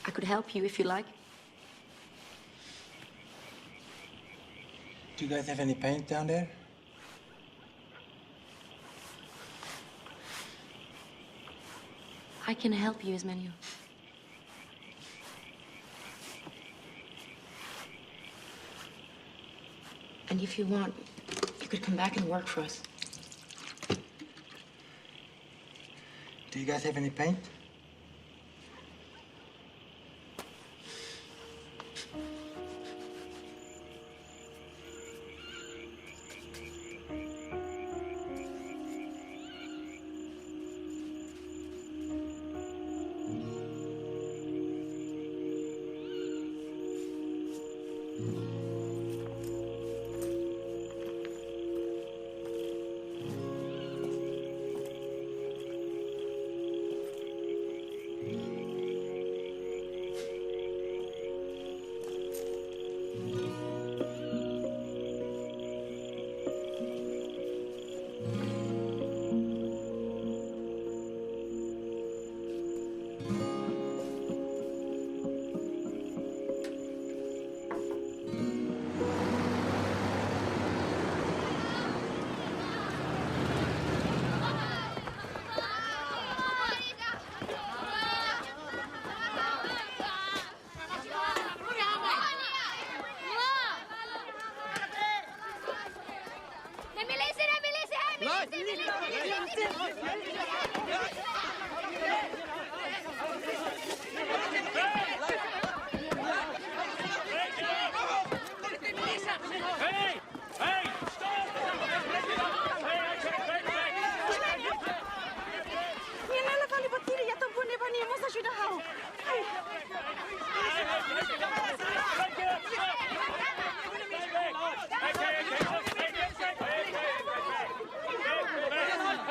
I could help you if you like.
Do you guys have any paint down there?
I can help you, Ismail. And if you want, you could come back and work for us.
Do you guys have any paint?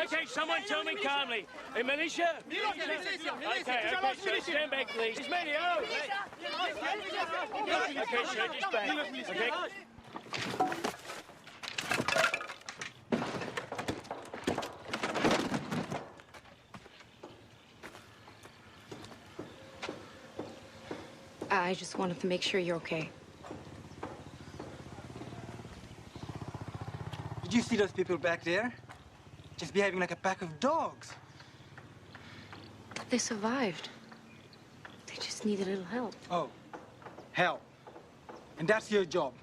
Okay, someone tell me calmly. Hey, militia? Okay, sir, stand back, please. Ismail! Okay, sir, just back. Okay?
I just wanted to make sure you're okay.
Did you see those people back there? Just behaving like a pack of dogs.
They survived. They just need a little help.
Oh, help. And that's your job.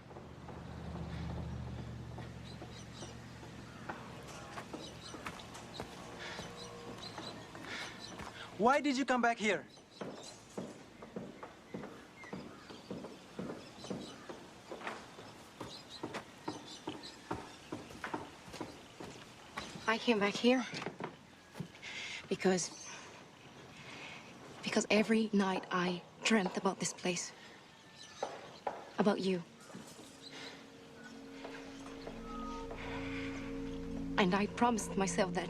Why did you come back here?
I came back here because every night I dreamt about this place, about you. And I promised myself that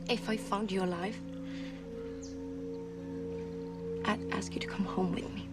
if I found you alive, I'd ask you to come home with me.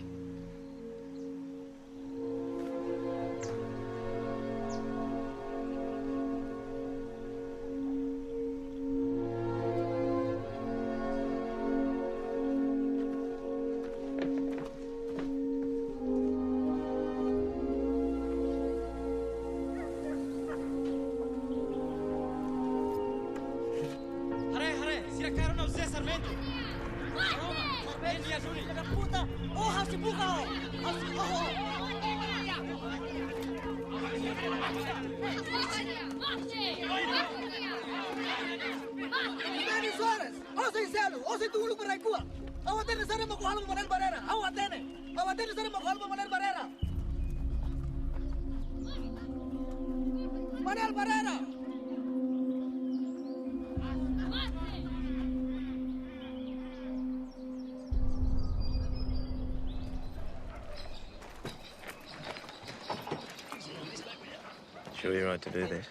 Sure you're right to do this?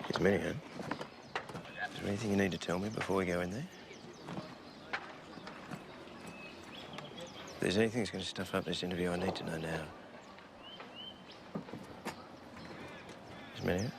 It's Minnie, huh? Is there anything you need to tell me before we go in there? If there's anything that's going to stuff up this interview, I need to know now. Is Minnie here?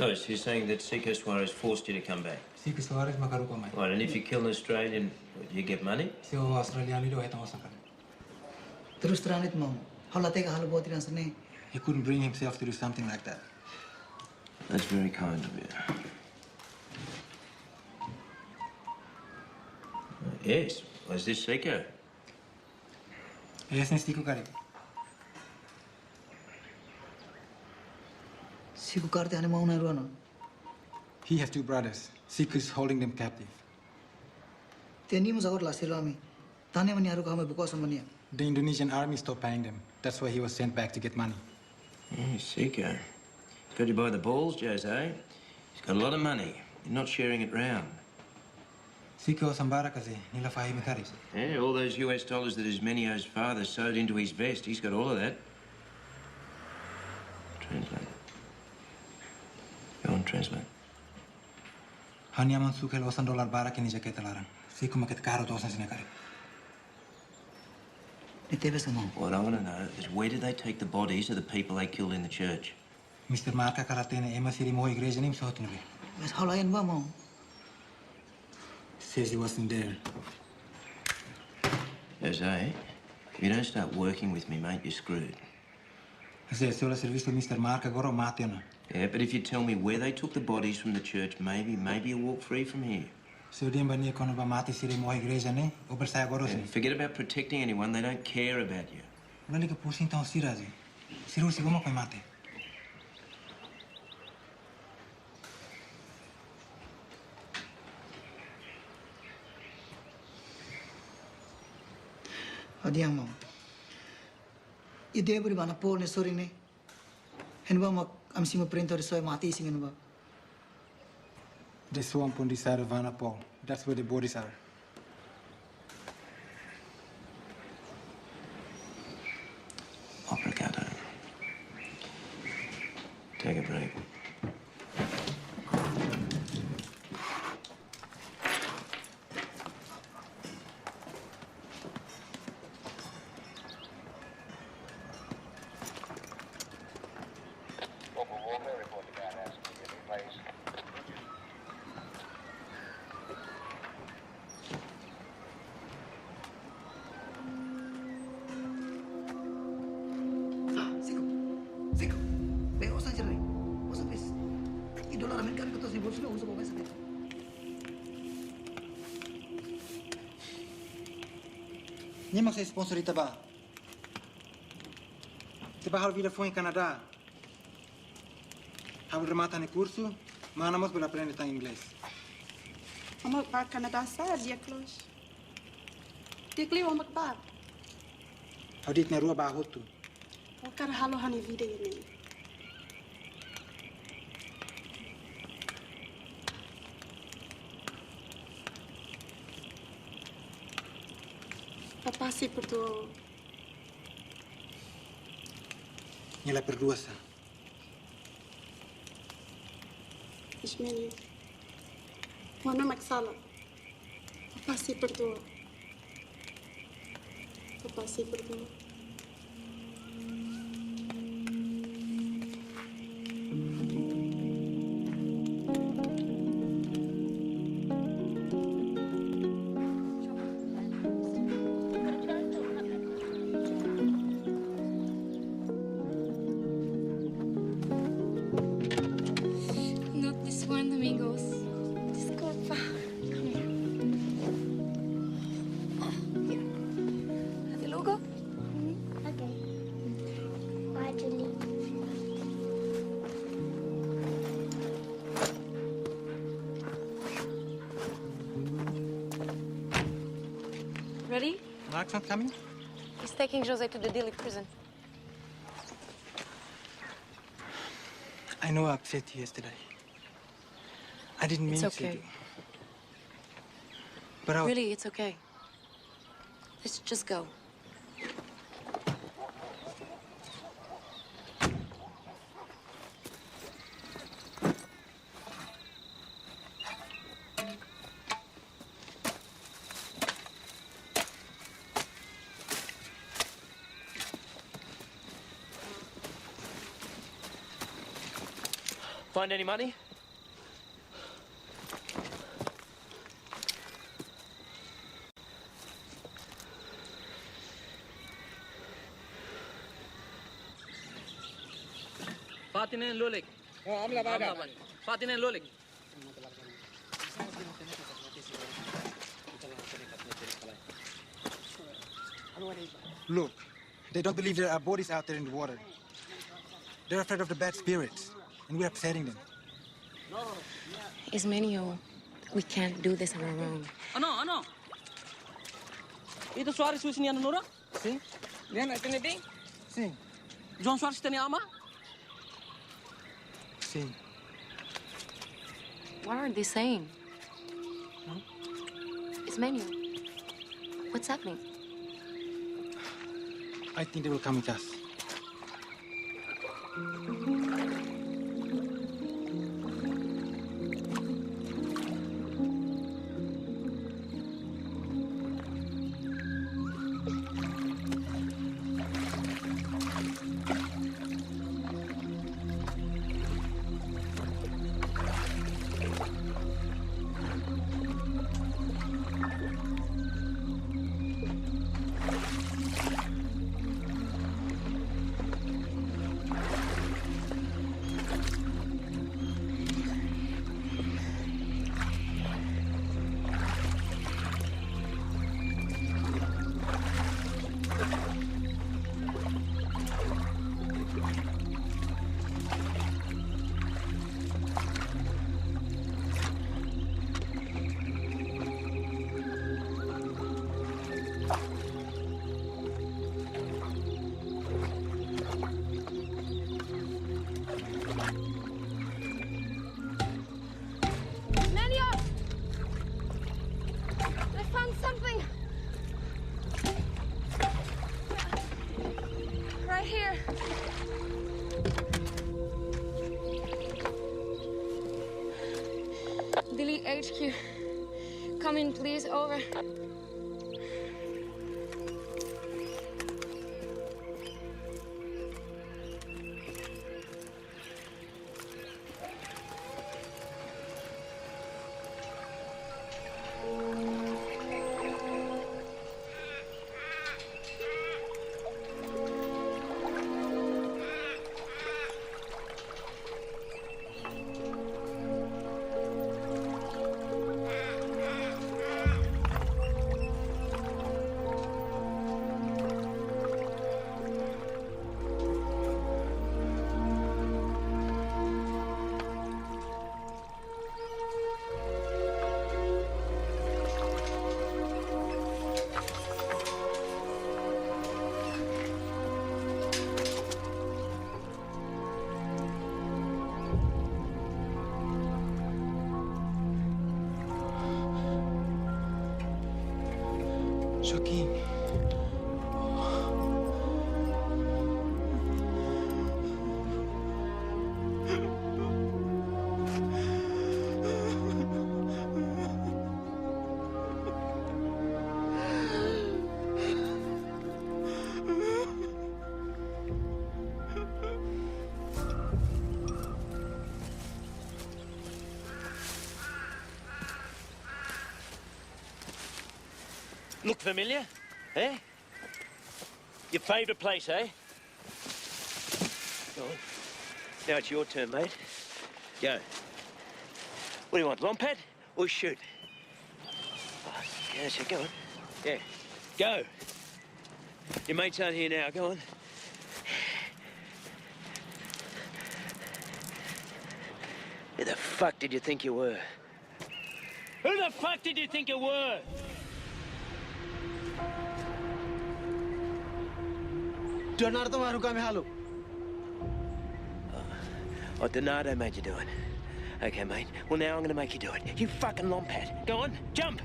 Oh, so you're saying that Seiko Suarez forced you to come back?
Seiko Suarez makarupa mai.
Right, and if you kill an Australian, you get money?
Sio Australian itu itu masakan.
Terus terang itu mau. Kalau tega hal buat iran sini.
He couldn't bring himself to do something like that.
That's very kind of you. Yes, was this Seiko?
Yes, ni Seiko kari. He has two brothers. Seiko is holding them captive. The Indonesian army stopped paying them. That's why he was sent back to get money.
Yes, Seiko. Got you by the balls, Jose. He's got a lot of money. You're not sharing it round.
Seiko sambara kasi nila fahimi karis.
Yeah, all those US dollars that his Menio's father sewed into his vest, he's got all of that. Translate. Go on, translate.
Hanyaman sukel $1 bara kini jaket larang. Seiko maket karo dosan sini kari.
What I want to know is where did they take the bodies of the people they killed in the church?
Mr. Marka karatene ema siri mo igreja nim sohot nabe.
Mas halayan ba mo?
Says he wasn't there.
Jose, if you don't start working with me, mate, you're screwed.
Jose, solo servicio Mr. Marka goro mationa.
Yeah, but if you tell me where they took the bodies from the church, maybe you'll walk free from here.
So bani kono ba mati siri mo igreja ne? Ober saya goro si.
Forget about protecting anyone. They don't care about you.
Lali ka pusing tao sirazi. Siru si gomo kay mate.
Adiamo. Ide beri mana pol ne sori ne. Henba mak amsi ma printer soy mati singin ba.
The swamp on the side of Vanapol. That's where the bodies are.
Obrigado. Take a break.
Ni mag sy sponsor ita ba? Di ba hal wieder voor in Canada? Hablo remata no curso, mas não vamos aprender em inglês.
Vamos para Canadá, sabe, dia close. Dia close, vamos para.
Hau dit na rua bahotu.
Eu quero halo hani vida ini. Papá se perdoou.
E ela perdoa-se.
Ismeni. Wana magsala. Papá se perdoa. Papá se perdoa.
Not this one, amigos. Disculpa. Come here. Have you logo?
Okay. Bye, Julie.
Ready?
Mark's not coming?
He's taking Jose to the Dili prison.
I know I upset you yesterday. I didn't mean
It's
to.
okay.
But I...
Really, it's okay. Let's just go.
Find any money?
Fatinen Lulik.
Oh, amla bada.
Fatinen Lulik.
Look, they don't believe there are bodies out there in the water. They're afraid of the bad spirits, and we're upsetting them.
Ismenio, we can't do this on our own.
Ano? Itu Suarez ni ano Nora?
Sim.
Lian atene ding?
Sim.
John Suarez tani ama?
Sim.
What are they saying? Ismenio, what's happening?
I think they will come with us.
Dili HQ. Come in, please. Over.
Joaquin.
Look familiar, eh? Your favourite place, eh? Go on. Now it's your turn, mate. Go. What do you want, Lompat or shoot? Oh, yeah, so go on. Yeah. Go. Your mates aren't here now. Go on. Who the fuck did you think you were? Who the fuck did you think you were?
Donato maru kami halu.
What Donato made you do it? Okay, mate. Well, now I'm gonna make you do it. You fucking lompat. Go on, jump!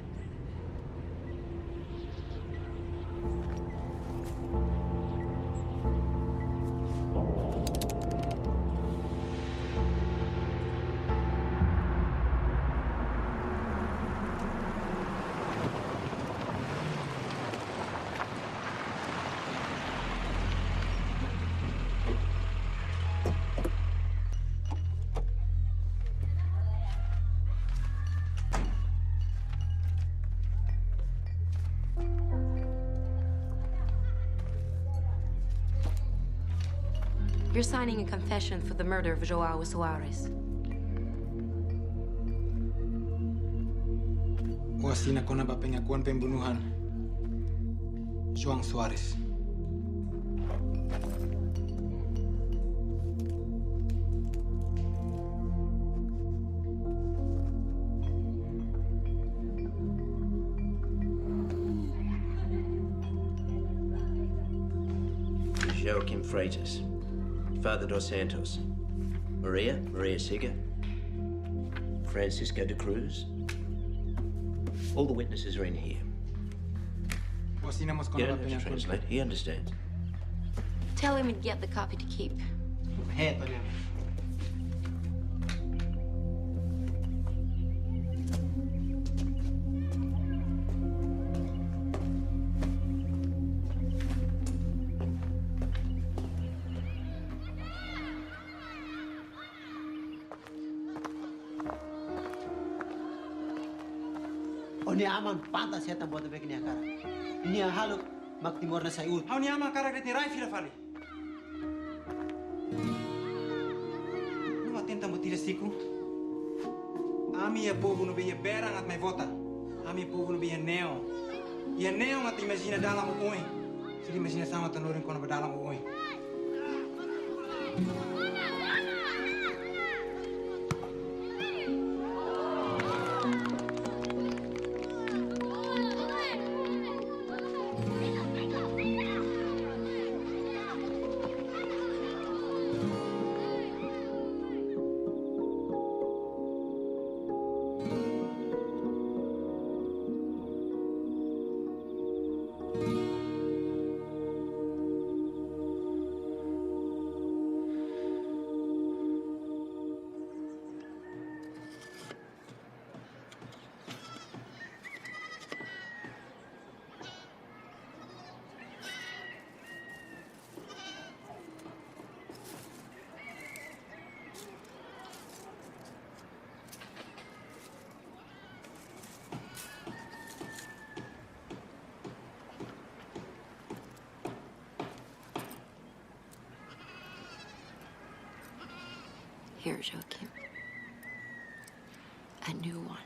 You're signing a confession for the murder of Joao Soares.
Wasina kona ba pengakuan pembunuhan Joao Soares.
Joaquim Freitas. Father dos Santos. Maria Siga. Francisco de Cruz. All the witnesses are in here. You don't have to translate. He understands.
Tell him and get the copy to keep.
Oni aman pantas setan buat begini akara. Ini halu mak timur na sayur.
Hau ni ama akara gret ni rai fila fali. Numa tenta mutira siku. Ami é povo no beia berang at mai vota. Ami é povo no beia neo. Ia neo ngat imagina dalam o oi. Sili imagina sama tanorin kono ba dalam o oi.
Here, Joaquim. A new one.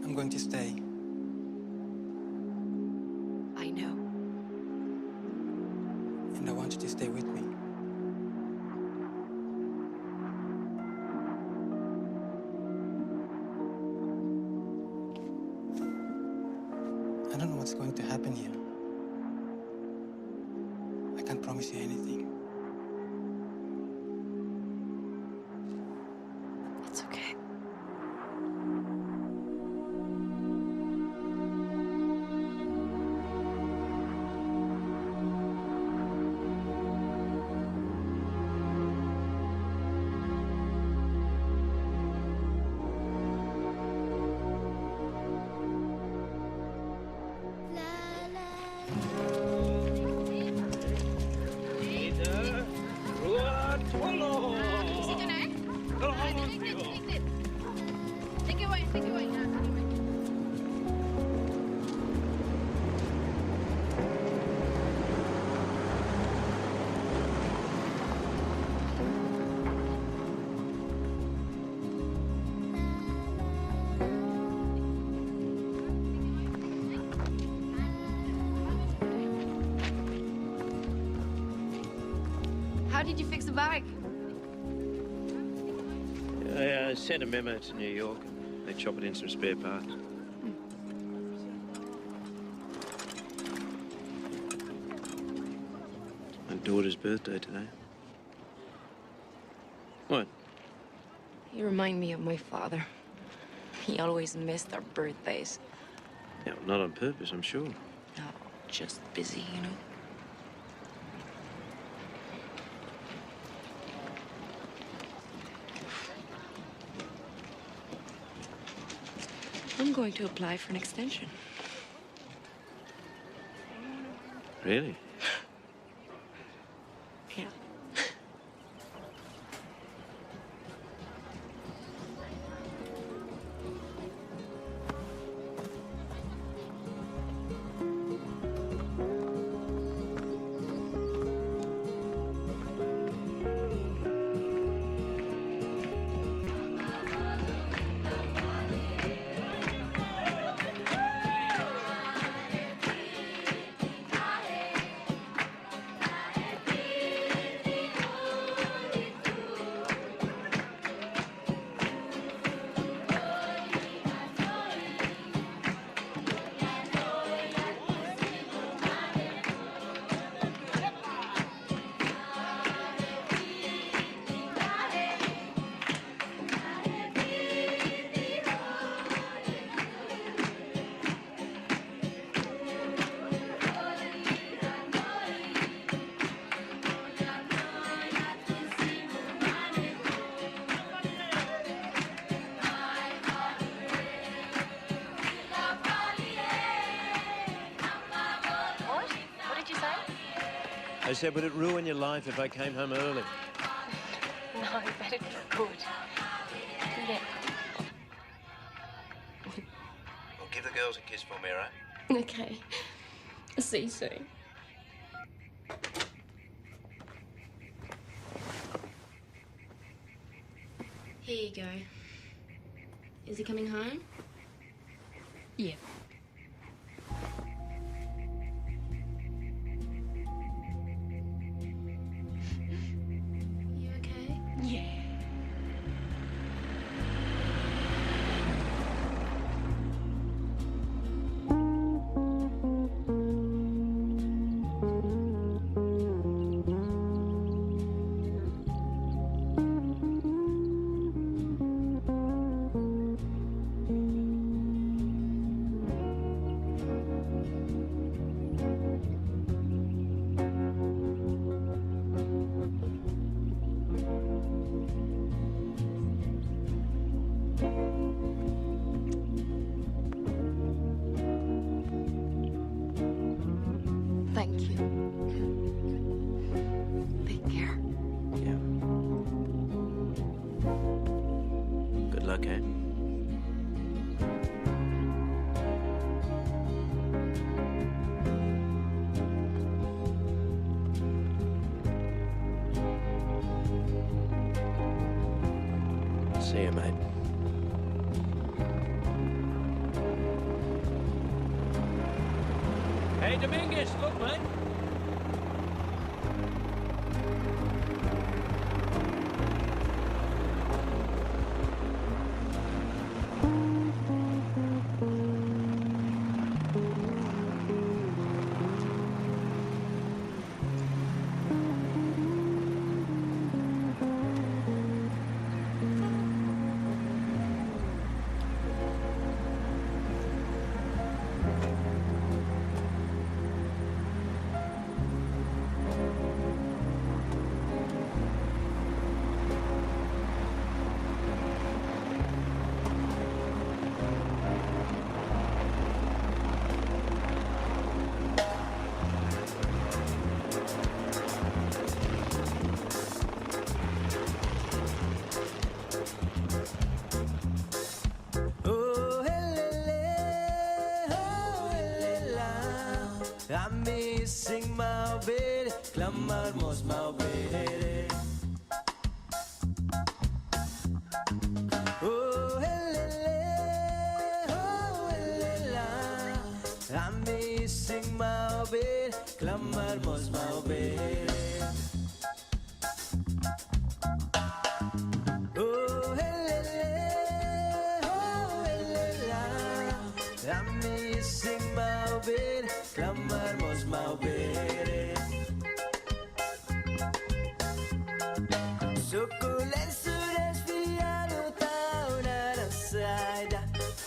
I'm going to stay.
I know.
And I want you to stay with me. I don't know what's going to happen here. I can't promise you anything.
It's okay.
How did you fix the bike?
I sent a memo to New York. They chop it in some spare parts. My daughter's birthday today. What?
You remind me of my father. He always missed our birthdays.
Yeah, not on purpose, I'm sure.
No, just busy, you know. I'm going to apply for an extension.
Really?
Yeah.
I said, would it ruin your life if I came home early?
No, I bet it would. Yeah.
Well, give the girls a kiss for me, all right?
Okay. See you soon. Here you go. Is he coming home? Yeah. You okay? Yeah. Thank you. Take care.
Yeah. Good luck, eh? See you, mate.
Hey, Dominguez, look, mate.
I'm missing my baby, clamamos my baby. Oh, I'm missing my baby, clamamos my baby. Oh, I'm missing my baby, clamamos my baby. Sukulen sudah spiano tahu nara sada,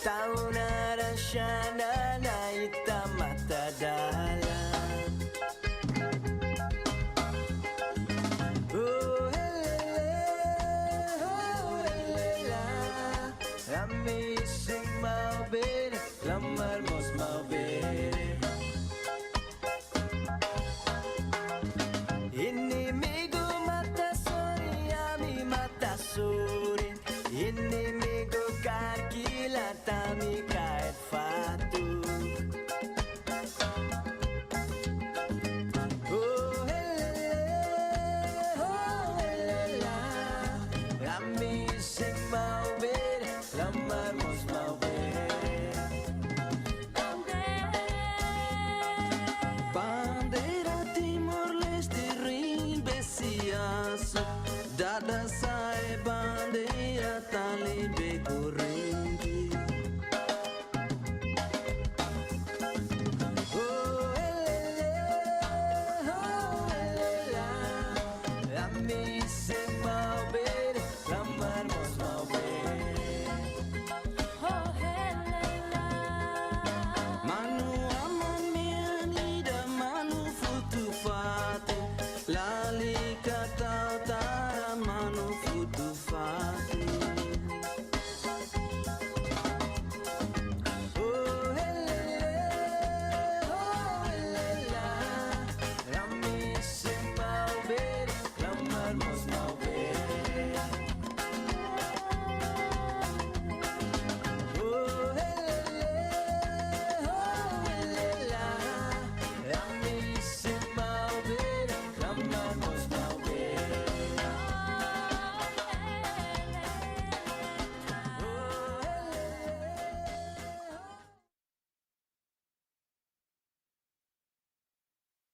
tahu nara shana na ita mata dalam. Oh, I'm missing my baby, clamamos my baby. Inimigo mata sori, ami mata sori. Inimigo karkila tami kait fatu. Oh, I'm missing my baby, clamamos my baby. Bandera Timor-Leste rimbesias, dada sai bandeira talibe corrente. Oh, I'm missing my baby, clamamos my baby. Oh, Manu aman mianida, manu futu fate, la